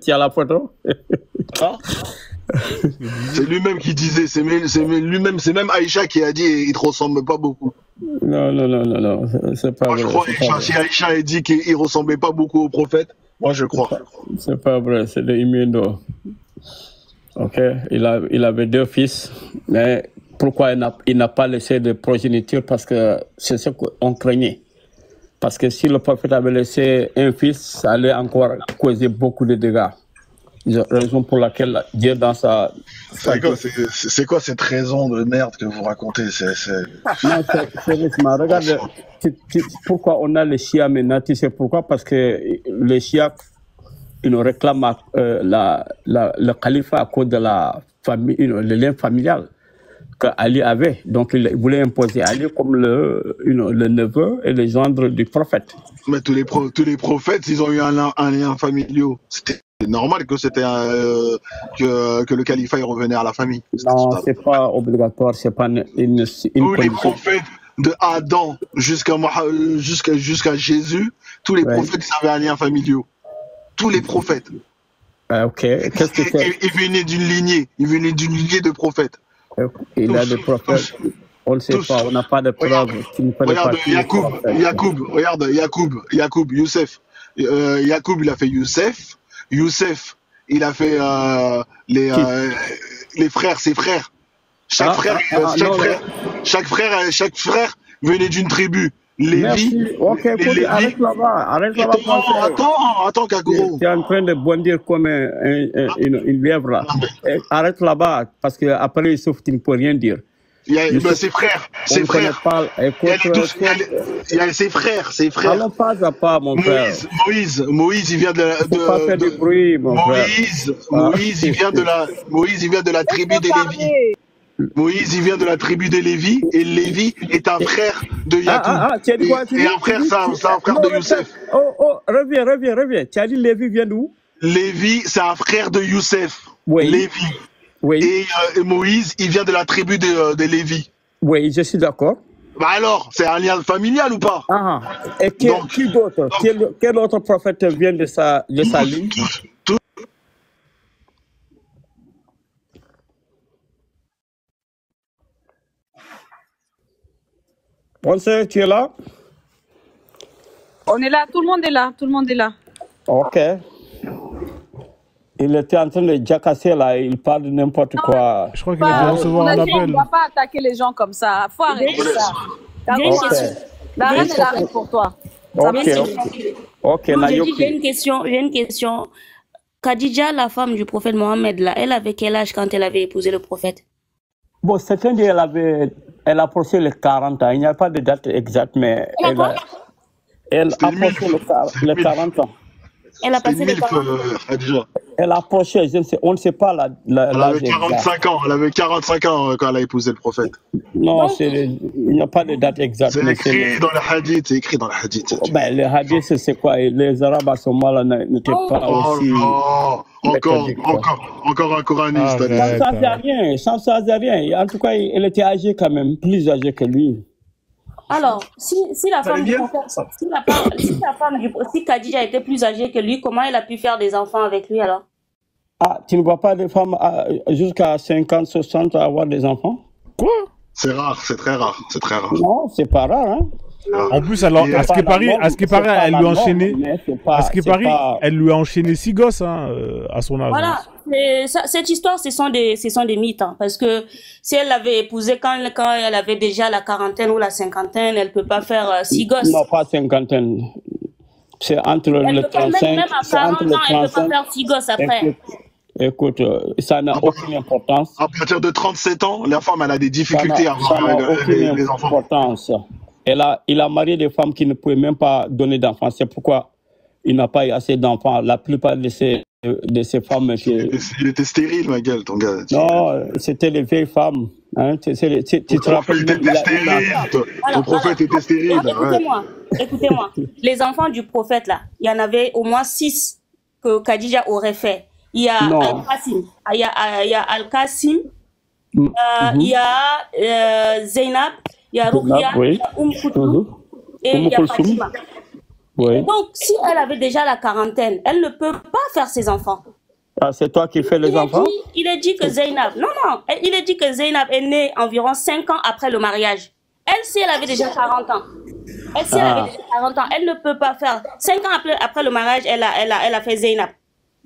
Tu as la photo? C'est lui-même qui disait, c'est même Aïcha qui a dit, il ne te ressemble pas beaucoup. Non, c'est pas vrai. Je crois que si Aïcha a dit qu'il ne ressemblait pas beaucoup au prophète, moi je crois. C'est pas vrai, c'est de Imundo. Ok, il avait 2 fils, mais pourquoi il n'a pas laissé de progéniture? Parce que c'est ce qu'on craignait. Parce que si le prophète avait laissé un fils, ça allait encore causer beaucoup de dégâts. Raison pour laquelle Dieu dans sa... C'est quoi cette raison de merde que vous racontez? Non, sérieusement, regarde, pourquoi on a les Shia maintenant, tu sais pourquoi? Parce que les Shia, ils réclament le califat à cause de la famille, le lien familial qu'Ali avait. Donc il voulait imposer Ali comme le neveu et le gendre du prophète. Mais tous les prophètes, ils ont eu un lien familial. C'était normal que c'était que le califat il revenait à la famille. Non, c'est pas obligatoire, c'est pas une tous les prophètes de Adam jusqu'à Jésus, tous les prophètes ils avaient un lien familial. Tous les prophètes. Ok. Qu'est-ce que c'est? Ils venaient d'une lignée. Ils venaient d'une lignée de prophètes. Il a des prophètes. On ne sait pas. On n'a pas de preuves. Regarde Yacoub, Youssef. Yacoub, il a fait Youssef. Youssef, il a fait les frères, ses frères. Chaque frère venait d'une tribu. Lévi. Ok, arrête là-bas. Attends, Kakuro. Tu es en train de bondir comme une lièvre là. Arrête là-bas, parce qu'après, sauf tu ne peux rien dire. Il y a ses frères. Il y a ses frères. Allons pas à pas, mon frère. Moïse, il vient pas faire du bruit, mon frère. Moïse, il vient de la tribu des Lévi. Moïse, il vient de la tribu de Lévi, et Lévi est un frère de Yacoub. Et un frère, c'est un frère de Youssef. Reviens. Tu as dit Lévi vient d'où? Lévi, c'est un frère de Youssef. Oui. Lévi. Oui. Et Moïse, il vient de la tribu de Lévi. Oui, je suis d'accord. Bah alors, c'est un lien familial ou pas? Et qui d'autre? Quel autre prophète vient de sa ligne? Bonsoir, tu es là? On est là, tout le monde est là. Ok. Il était en train de jacasser là, il parle de n'importe quoi. Je crois qu'il va recevoir un appel. On ne doit pas attaquer les gens comme ça. Faut arrêter ça. La reine est là pour toi. Ok, ok. Non, j'ai une question. Khadija, la femme du prophète Mohammed, là, elle avait quel âge quand elle avait épousé le prophète? Bon, certains disent elle approchait les 40 ans. Il n'y a pas de date exacte, mais elle approchait les 40 ans. Elle a passé les 40 ans. Elle approchait, on ne sait pas l'âge exact. Elle avait 45 ans quand elle a épousé le prophète. Non, il n'y a pas de date exacte. C'est écrit dans les hadiths. C'est écrit dans les hadiths. Ben, les hadiths, c'est quoi? Les Arabes à ce moment-là n'étaient pas aussi... Encore un coraniste. Ça ne change rien. En tout cas, elle était âgée quand même, plus âgée que lui. Alors, si la femme du prophète, si Khadija était plus âgée que lui, comment elle a pu faire des enfants avec lui alors? Ah, tu ne vois pas des femmes jusqu'à 50, 60 avoir des enfants? Quoi? C'est rare, c'est très rare. Non, c'est pas rare, hein? En plus, alors, à ce qui paraît, elle lui a enchaîné. À ce qui paraît, elle lui a enchaîné 6 gosses à son âge. Voilà, cette histoire, ce sont des mythes, hein, parce que si elle l'avait épousé quand elle avait déjà la quarantaine ou la cinquantaine, elle peut pas faire 6 gosses. Non, pas cinquantaine. C'est entre le 35. Même à 40 ans, elle peut pas faire 6 gosses après. Écoute, ça n'a aucune importance. À partir de 37 ans, la femme elle a des difficultés à avoir les enfants. Importance. Il a marié des femmes qui ne pouvaient même pas donner d'enfants. C'est pourquoi il n'a pas eu assez d'enfants. La plupart de ces femmes... Il était stérile, ma gueule, ton gars. Non, c'était les vieilles femmes. Hein. Tu te rappelles même... Ton prophète était stérile. Écoutez-moi. Les enfants du prophète, là, il y en avait au moins 6 que Khadija aurait fait. Il y a Al-Qasim. Il y a Al-Qasim. Il y a Zainab. Il y a Ruqya, il y a Kulthum et il y a Fatima. Oui. Donc, si elle avait déjà la quarantaine, elle ne peut pas faire ses enfants. Ah, c'est toi qui fais les enfants? Il est dit que Zainab... Non, il est dit que Zainab est née environ 5 ans après le mariage. Elle, si elle avait déjà 40 ans, elle ne peut pas faire... 5 ans après le mariage, elle a fait Zainab.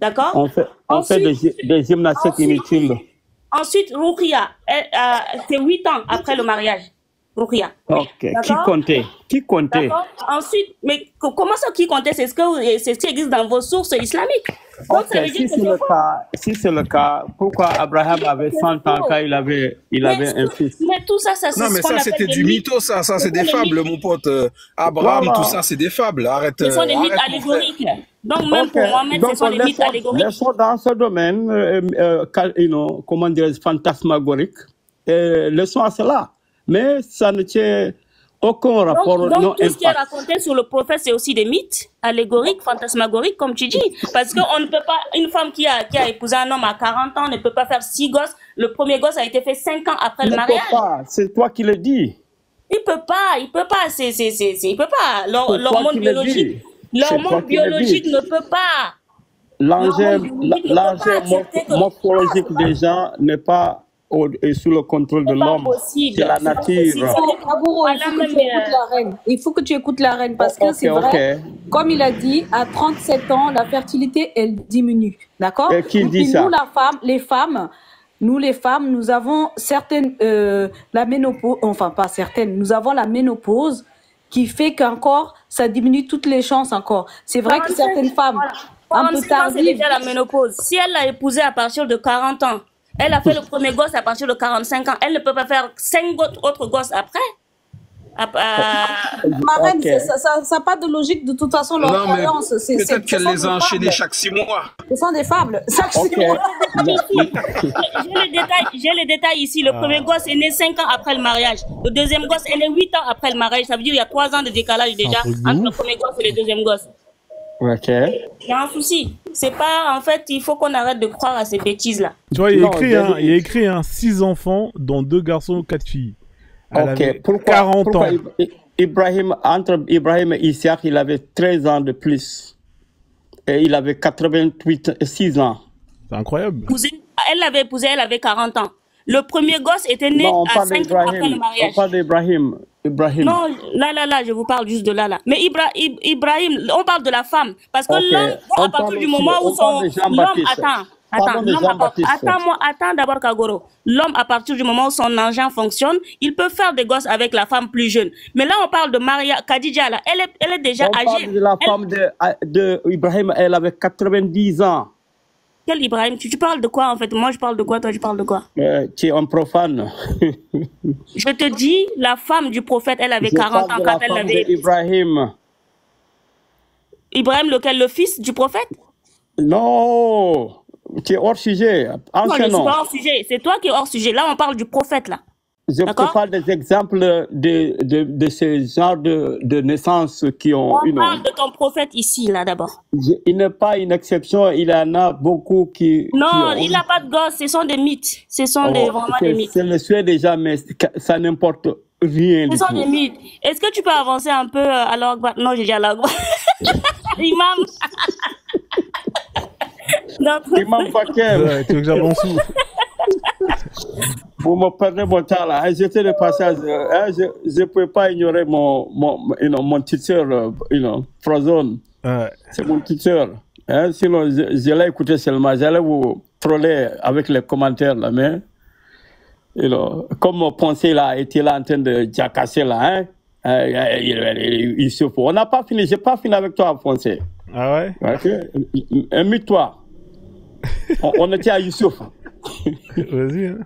D'accord? On fait des gymnastiques inutiles. Ensuite, Ruqya, c'est 8 ans après le mariage. Ruqya. Ok. Qui comptait? Ensuite, mais comment ça qui comptait? C'est ce qui existe dans vos sources islamiques. Donc, ça veut dire si c'est le cas, pourquoi Abraham avait 100 ans quand il avait un fils? Mais tout ça, non, mais ça c'était du mytho, ça c'est des fables, mon pote. Abraham, tout ça c'est des fables. Arrête. Ce sont des mythes allégoriques. Donc même pour moi-même, ce sont des mythes allégoriques. Laissons dans ce domaine, comment dire, fantasmagorique. Laissons à cela. Mais ça ne tient aucun rapport. Donc tout ce qui est raconté sur le prophète, c'est aussi des mythes allégoriques, fantasmagoriques, comme tu dis. Parce qu'on ne peut pas, une femme qui a épousé un homme à 40 ans ne peut pas faire 6 gosses. Le premier gosse a été fait 5 ans après le mariage. C'est toi qui le dis. Il peut pas, il peut pas, il peut pas. Leur monde biologique, ne peut pas. L'enjeu morphologique des gens n'est pas sous le contrôle de l'homme. C'est la nature. Il faut que tu écoutes la reine parce que c'est vrai. Comme il a dit, à 37 ans, la fertilité, elle diminue. D'accord? Qui dit ça? Nous, les femmes, nous avons certaines, la ménopause, enfin pas certaines, nous avons la ménopause qui fait qu'encore, ça diminue toutes les chances encore. C'est vrai que certaines femmes, un peu tardives... C'est déjà la ménopause. Si elle l'a épousé à partir de 40 ans, elle a fait le premier gosse à partir de 45 ans, elle ne peut pas faire 5 autres gosses après. Ma reine, ça n'a pas de logique de toute façon, leur croyance. Peut-être qu'elle les a enchaînés chaque 6 mois. Ce sont des fables. Chaque 6 mois. J'ai les détails ici. Le premier gosse est né 5 ans après le mariage. Le deuxième gosse est né 8 ans après le mariage. Ça veut dire qu'il y a 3 ans de décalage déjà entre le premier gosse et le deuxième gosse. Ok. Il y a un souci. C'est pas, en fait, il faut qu'on arrête de croire à ces bêtises-là. Tu vois, il y a écrit 6 enfants, dont 2 garçons, 4 filles. Ok, pourquoi 40 ans. Entre Ibrahim et Isaac, il avait 13 ans de plus. Et il avait 6 ans. C'est incroyable. Elle l'avait épousé, elle avait 40 ans. Le premier gosse était né à 5 ans après le mariage. On parle d'Ibrahim. Non, là, je vous parle juste de là. Mais Ibrahim, on parle de la femme. Parce que l'homme, à partir du moment où l'homme attend, Attends, de Jean-Baptiste. attends d'abord, Kagoro. L'homme, à partir du moment où son engin fonctionne, il peut faire des gosses avec la femme plus jeune. Mais là, on parle de Maria Khadija, là. Elle est déjà âgée. On parle de la femme de Ibrahim, elle avait 90 ans. Quel Ibrahim? Tu parles de quoi, en fait? Moi, je parle de quoi? Toi, tu parles de quoi? Tu es un profane. Je te dis, la femme du prophète, elle avait 40 ans quand elle l'avait... Ibrahim. Ibrahim, lequel? Le fils du prophète? Non, tu es hors sujet. Non, je ne suis pas hors sujet. C'est toi qui es hors sujet. Là, on parle du prophète, là. Je te parle des exemples de ce genre de naissances qui ont... On parle de ton prophète ici, là, d'abord. Il n'est pas une exception, il y en a beaucoup qui... Non, il n'a pas de gosses, ce sont des mythes. Ce sont vraiment des mythes. Je le suis déjà, mais ça n'importe rien. Ce sont des mythes. Est-ce que tu peux avancer un peu à l'Akbar? Non, j'ai dit à l'Akbar. Imam. Imam Fakem. Ouais, tu veux que j'avance où? Vous me perdez mon temps là. J'étais de passage. Je ne peux pas ignorer mon tuteur, Frozone. C'est mon tuteur. Sinon, je l'ai écouté seulement. J'allais vous troller avec les commentaires là. Mais, comme mon pensée là était là en train de jacasser là. On n'a pas fini. Je n'ai pas fini avec toi, Foncé. Ah ouais? Imite-toi. On était à Youssouf. Vas-y. Hein.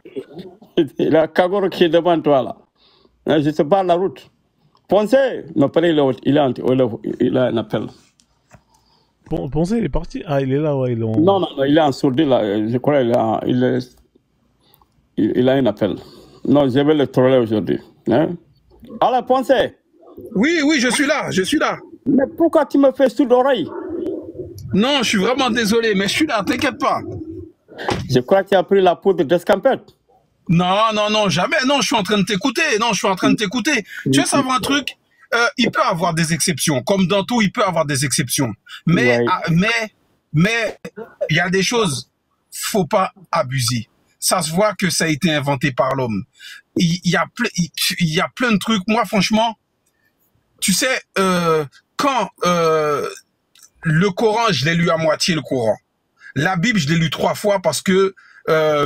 Il y a Kagoro qui est devant toi là. Je ne sais pas la route. Pensez. Non, il a un appel. Pensez, il est parti. Ah, il est là, ouais. Non, il est en sourdine là. Je crois il a un appel. Non, je vais le troller aujourd'hui. Hein? Alors, Pensez. Oui, je suis là. Mais pourquoi tu me fais sous l'oreille? Non, je suis vraiment désolé, mais je suis là, t'inquiète pas. Je crois que tu as pris la poudre d'escampette. Non, jamais. Non, je suis en train de t'écouter. Tu veux savoir un truc? Il peut avoir des exceptions. Comme dans tout, il peut avoir des exceptions. Mais il y a des choses, faut pas abuser. Ça se voit que ça a été inventé par l'homme. Il y a plein de trucs. Moi, franchement, tu sais, quand le Coran, je l'ai lu à moitié le Coran. La Bible, je l'ai lu 3 fois parce que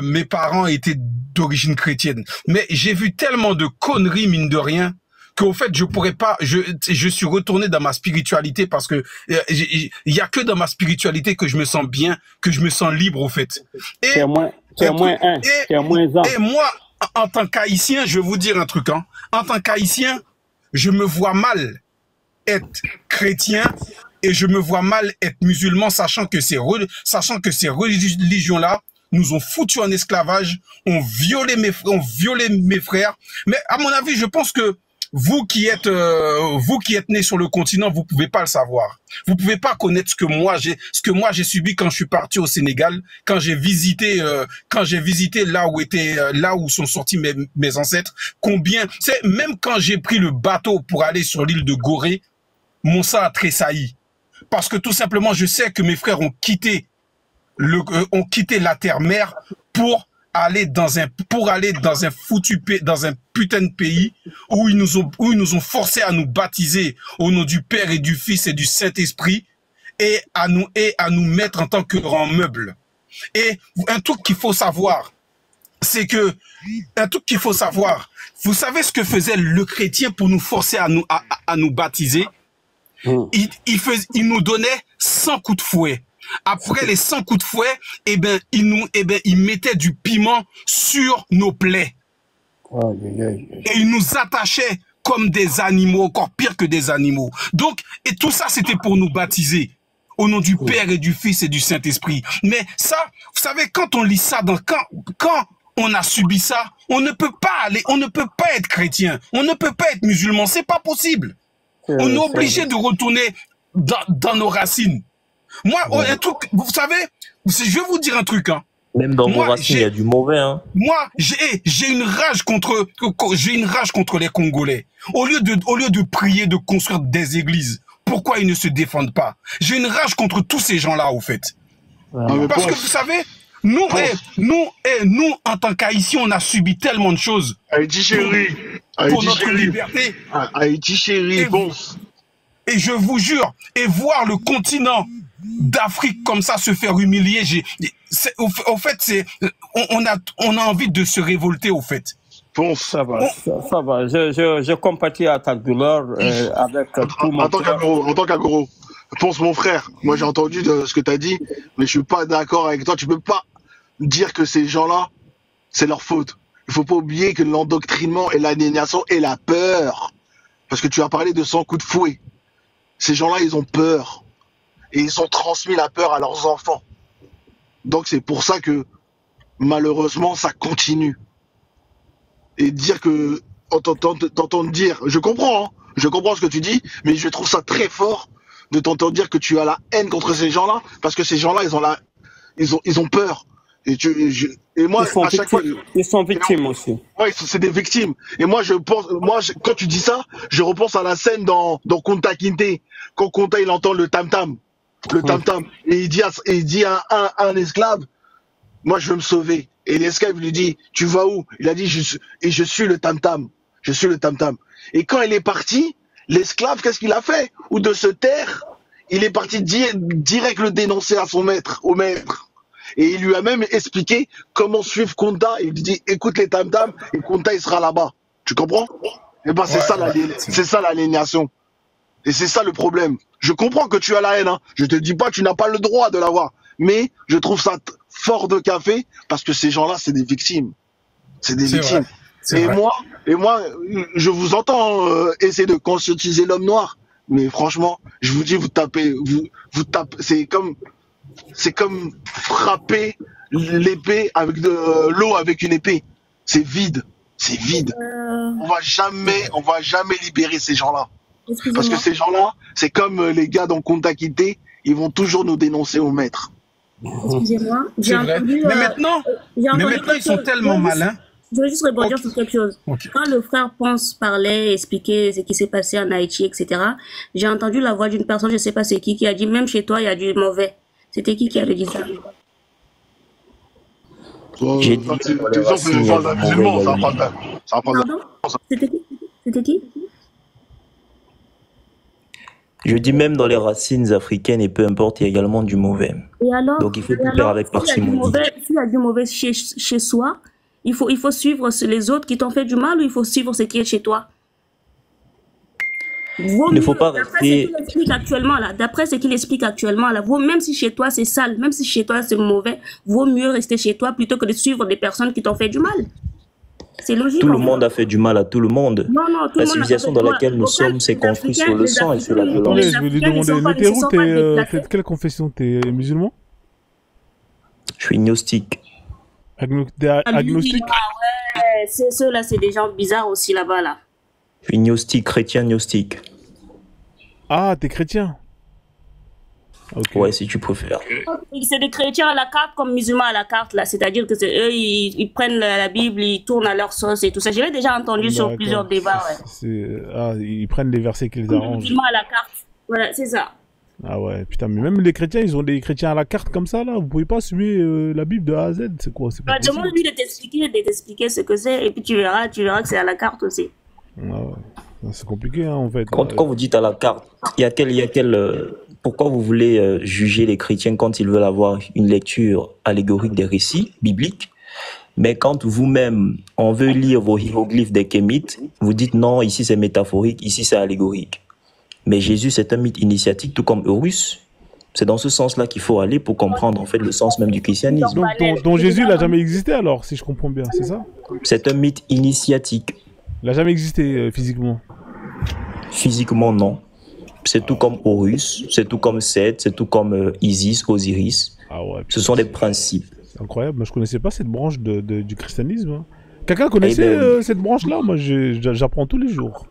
mes parents étaient d'origine chrétienne. Mais j'ai vu tellement de conneries, mine de rien, qu'au fait, je pourrais pas... Je suis retourné dans ma spiritualité parce que il y a que dans ma spiritualité que je me sens bien, que je me sens libre, au fait. Et moi, en tant qu'haïtien, je vais vous dire un truc. Hein. En tant qu'haïtien, je me vois mal être chrétien et je me vois mal être musulman, sachant que ces religions-là nous ont foutus en esclavage, ont violé mes frères. Mais à mon avis, je pense que vous qui êtes nés sur le continent, vous pouvez pas le savoir. Vous pouvez pas connaître ce que moi j'ai subi quand je suis parti au Sénégal, quand j'ai visité là où sont sortis mes ancêtres. Même quand j'ai pris le bateau pour aller sur l'île de Gorée, mon sang a tressailli. Parce que tout simplement, je sais que mes frères ont quitté la terre-mère pour aller dans un putain de pays où ils nous ont forcé à nous baptiser au nom du Père et du Fils et du Saint-Esprit et à nous mettre en tant que grands meubles. Et un truc qu'il faut savoir, vous savez ce que faisait le chrétien pour nous forcer à nous baptiser? Il nous donnait 100 coups de fouet. Après les 100 coups de fouet, il mettait du piment sur nos plaies. Et il nous attachait comme des animaux, encore pire que des animaux. Donc, et tout ça, c'était pour nous baptiser au nom du Père et du Fils et du Saint-Esprit. Mais ça, vous savez, quand on lit ça, quand on a subi ça, on ne peut pas être chrétien, on ne peut pas être musulman, c'est pas possible. On est obligé de retourner dans nos racines. Moi, un truc, vous savez, je vais vous dire un truc, hein. Même dans vos racines, il y a du mauvais, hein. Moi, j'ai une rage contre les Congolais. Au lieu de prier, de construire des églises, pourquoi ils ne se défendent pas? J'ai une rage contre tous ces gens-là, au fait. Parce que vous savez, nous, en tant qu'Haïtiens, on a subi tellement de choses. Haïti chéri. Pour notre liberté. Haïti chéri, bon. Et je vous jure, et voir le continent d'Afrique comme ça se faire humilier. Au fait, on a envie de se révolter, au fait. Bon, ça va. Je compatis à ta douleur avec tout mon cœur. En tant qu'Agoro, pense mon frère. Moi, j'ai entendu ce que tu as dit, mais je suis pas d'accord avec toi. Tu peux pas dire que ces gens-là, c'est leur faute. Il faut pas oublier que l'endoctrinement et l'aliénation et la peur, parce que tu as parlé de 100 coups de fouet. Ces gens-là, ils ont peur. Et ils ont transmis la peur à leurs enfants. Donc c'est pour ça que, malheureusement, ça continue. Et dire que, t'entendre dire, je comprends ce que tu dis, mais je trouve ça très fort de t'entendre dire que tu as la haine contre ces gens-là, parce que ces gens-là, ils ont peur. Et moi, à chaque fois, ils sont victimes aussi. Ouais, c'est des victimes. Et moi, quand tu dis ça, je repense à la scène dans Kunta Kinte, quand Kunta, il entend le tam-tam. Et il dit à un esclave, moi, je veux me sauver. Et l'esclave lui dit, tu vas où? Il a dit, je suis le tam-tam. Je suis le tam-tam. Et quand il est parti, l'esclave, qu'est-ce qu'il a fait? Ou de se taire, il est parti direct le dénoncer à son maître, au maître. Et il lui a même expliqué comment suivre Kunta. Il lui dit, écoute les tam-tam, et Kunta, il sera là-bas. Tu comprends? Eh ben, c'est ça l'aliénation. Et c'est ça le problème. Je comprends que tu as la haine, hein. Je te dis pas que tu n'as pas le droit de l'avoir. Mais je trouve ça fort de café, parce que ces gens-là, c'est des victimes. C'est des victimes. Et moi, je vous entends essayer de conscientiser l'homme noir. Mais franchement, je vous dis, vous tapez, c'est comme frapper l'épée avec l'eau avec une épée. C'est vide. C'est vide. On va jamais libérer ces gens-là. Parce que ces gens-là, c'est comme les gars dans Kunta Kinte, ils vont toujours nous dénoncer au maître. Excusez-moi. C'est vrai. Mais maintenant, ils sont tellement malins. Je veux juste rebondir sur quelque chose. Quand le frère parlait, expliquait ce qui s'est passé en Haïti, etc., j'ai entendu la voix d'une personne, je ne sais pas c'est qui a dit, même chez toi, il y a du mauvais. C'était qui avait dit ça? J'ai dit, Pardon? C'était qui? Je dis même dans les racines africaines, et peu importe, il y a également du mauvais. Et alors, donc il faut tout faire avec parcimonie. S'il y a du mauvais chez soi, il faut suivre les autres qui t'ont fait du mal, ou il faut suivre ce qui est chez toi? Il ne faut pas rester... D'après ce qu'il explique actuellement, là, même si chez toi c'est sale, même si chez toi c'est mauvais, vaut mieux rester chez toi plutôt que de suivre des personnes qui t'ont fait du mal. C'est logique. Tout le monde a fait du mal à tout le monde. Non, la civilisation dans laquelle nous sommes s'est construite sur le sang et sur la violence. Je vais lui demander, t'es de quelle confession? T'es musulman? Je suis gnostique. Agnostique? Ah ouais, ceux-là, c'est des gens bizarres aussi là-bas, là. Je suis gnostique, chrétien gnostique. Ah, t'es chrétien? Okay. Ouais, si tu préfères. C'est des chrétiens à la carte comme musulmans à la carte, là. C'est-à-dire que eux, ils prennent la Bible, ils tournent à leur sauce et tout ça. Je l'ai déjà entendu sur plusieurs débats, ouais. Ils prennent les versets qui les arrangent. Musulmans à la carte. Voilà, c'est ça. Ah ouais, putain, mais même les chrétiens, ils ont des chrétiens à la carte comme ça, là. Vous pouvez pas assumer la Bible de A à Z, c'est quoi? Demande-lui de t'expliquer ce que c'est, et puis tu verras que c'est à la carte aussi. Ah ouais. C'est compliqué, hein, en fait. Quand vous dites à la carte, pourquoi vous voulez juger les chrétiens quand ils veulent avoir une lecture allégorique des récits bibliques, mais quand vous-même, on veut lire vos hiéroglyphes des kémites, vous dites non, ici c'est métaphorique, ici c'est allégorique. Mais Jésus, c'est un mythe initiatique, tout comme Horus. C'est dans ce sens-là qu'il faut aller pour comprendre en fait le sens même du christianisme. Donc Jésus n'a jamais existé alors, si je comprends bien, c'est ça? C'est un mythe initiatique. Il n'a jamais existé physiquement? Physiquement, non. C'est tout comme Horus, c'est tout comme Seth, c'est tout comme Isis, Osiris. Ah ouais, ce sont des principes. C'est incroyable, moi je ne connaissais pas cette branche du christianisme. Hein. Quelqu'un connaissait cette branche-là? Moi j'apprends tous les jours.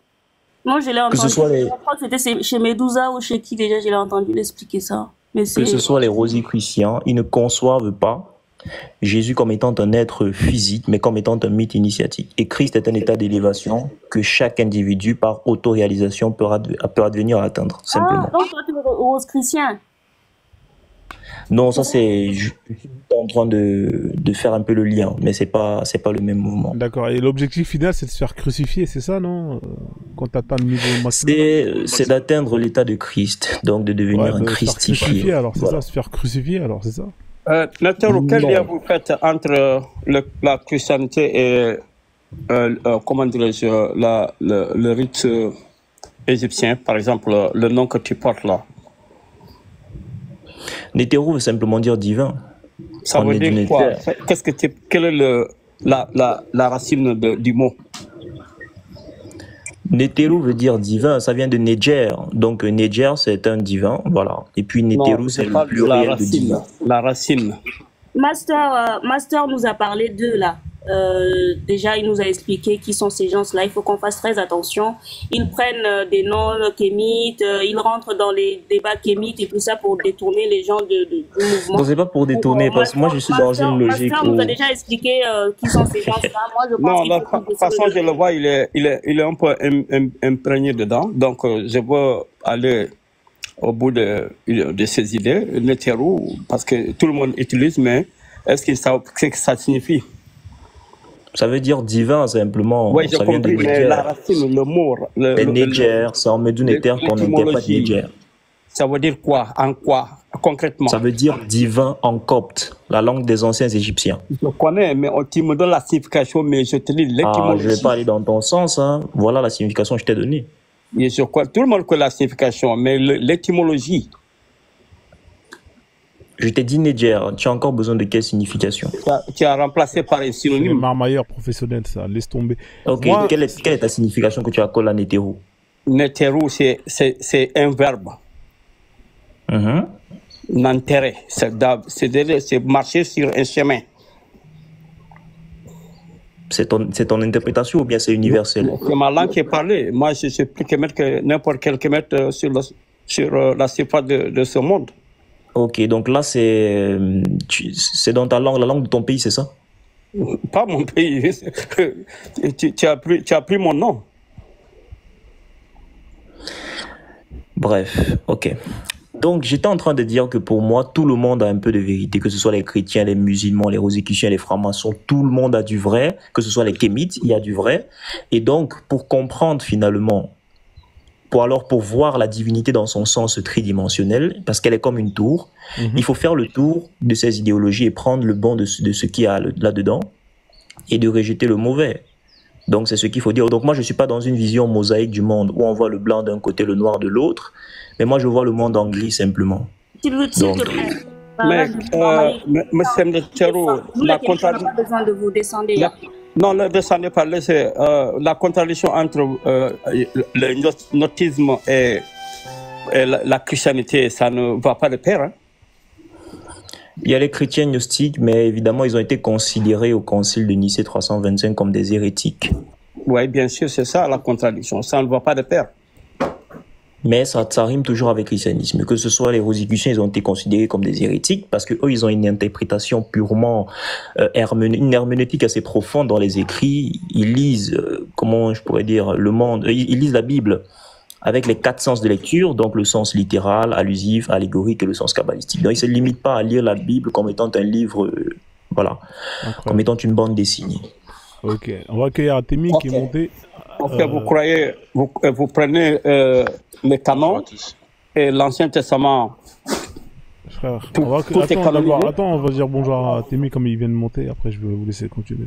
Moi je l'ai entendu, je crois que c'était chez Medusa ou chez qui déjà je l'ai entendu l'expliquer ça. Mais que ce soit les rosicruciens, ils ne conçoivent pas Jésus comme étant un être physique, mais comme étant un mythe initiatique. Et Christ est un état d'élévation que chaque individu, par autoréalisation, peut advenir à atteindre, simplement. Ah, donc toi, tu es rose-chrétien? Non, ça c'est... Je suis en train de faire un peu le lien, mais c'est pas le même mouvement. D'accord, et l'objectif final, c'est de se faire crucifier, c'est ça, non? quand tu atteins le niveau maximum? C'est d'atteindre l'état de Christ, donc de devenir un christifié. Alors, c'est ça, se faire crucifier, alors, c'est ça? Natero, quel lien vous faites entre la christianité et, comment dirais-je, le rite égyptien, par exemple, le nom que tu portes là? Nétéro veut simplement dire divin. Ça veut dire quoi? Quelle est la racine du mot? Nétéro veut dire divin, ça vient de Néger. Donc Néger, c'est un divin, voilà. Et puis Nétéro, c'est le pluriel de divin. La racine. Master nous a parlé d'eux là. Déjà, il nous a expliqué qui sont ces gens-là. Il faut qu'on fasse très attention. Ils prennent des noms kémites, ils rentrent dans les débats kémites et tout ça pour détourner les gens du mouvement. Non, c'est pas pour détourner, parce que moi je suis dans une logique. Master nous a déjà expliqué qui sont ces gens-là. Moi, je pense non, de toute façon, je le vois, il est un peu imprégné dedans. Donc, je veux aller au bout de ces idées, Nétéro, parce que tout le monde utilise, mais est-ce que ça signifie? Ça veut dire divin, simplement. Oui, j'ai compris, mais la racine, le mot... Néger, c'est en Médounéter qu'on n'était pas Néger. Ça veut dire quoi? En quoi, concrètement? Ça veut dire divin en copte, la langue des anciens Égyptiens. Je connais, mais tu me donnes la signification, mais je te dis l'étymologie. Je ne vais pas aller dans ton sens, hein. Voilà la signification que je t'ai donnée. Et sur quoi? Tout le monde connaît la signification, mais l'étymologie... Je t'ai dit Néger, tu as encore besoin de quelle signification? Tu as remplacé par un synonyme. C'est marmailleur professionnel, ça, laisse tomber. Ok, moi, quelle est ta signification que tu accoles à Nétéro? Nétéro, c'est un verbe. N'enterrer, c'est marcher sur un chemin. C'est ton interprétation ou bien c'est universel? C'est ma langue qui est parlée. Moi, je sais plus que n'importe quel kilomètre sur la surface de ce monde. Ok, donc là, c'est dans ta langue, la langue de ton pays, c'est ça? Pas mon pays. Tu as pris mon nom. Bref, ok. Donc, j'étais en train de dire que pour moi, tout le monde a un peu de vérité, que ce soit les chrétiens, les musulmans, les rosicruciens, les francs-maçons, tout le monde a du vrai, que ce soit les kémites, il y a du vrai. Et donc, pour comprendre finalement, pour voir la divinité dans son sens tridimensionnel, parce qu'elle est comme une tour, il faut faire le tour de ces idéologies et prendre le bon de ce qu'il y a là-dedans et de rejeter le mauvais. Donc c'est ce qu'il faut dire. Donc moi je ne suis pas dans une vision mosaïque du monde où on voit le blanc d'un côté, le noir de l'autre, mais moi je vois le monde en gris simplement. Mais monsieur Nétéro, la contradiction... pas besoin de vous descendre. Non, le descendre parler, c'est la contradiction entre le gnostisme et la christianité, ça ne va pas de pair. Hein? Il y a les chrétiens gnostiques, mais évidemment, ils ont été considérés au concile de Nicée 325 comme des hérétiques. Oui, bien sûr, c'est ça la contradiction. Ça ne va pas de pair. Mais ça rime toujours avec le christianisme. Que ce soit les rosicruciens, ils ont été considérés comme des hérétiques parce que eux, ils ont une interprétation purement une herméneutique assez profonde dans les écrits. Ils lisent, comment je pourrais dire, le monde. Ils lisent la Bible avec les 4 sens de lecture, donc le sens littéral, allusif, allégorique et le sens kabbalistique. Donc ils se limitent pas à lire la Bible comme étant un livre, voilà, comme étant une bande dessinée. Ok, on va accueillir Artémis qui est monté. Ok, vous prenez les canons et l'Ancien Testament. Frère, on va dire bonjour à Artémis comme il vient de monter. Après, je vais vous laisser continuer.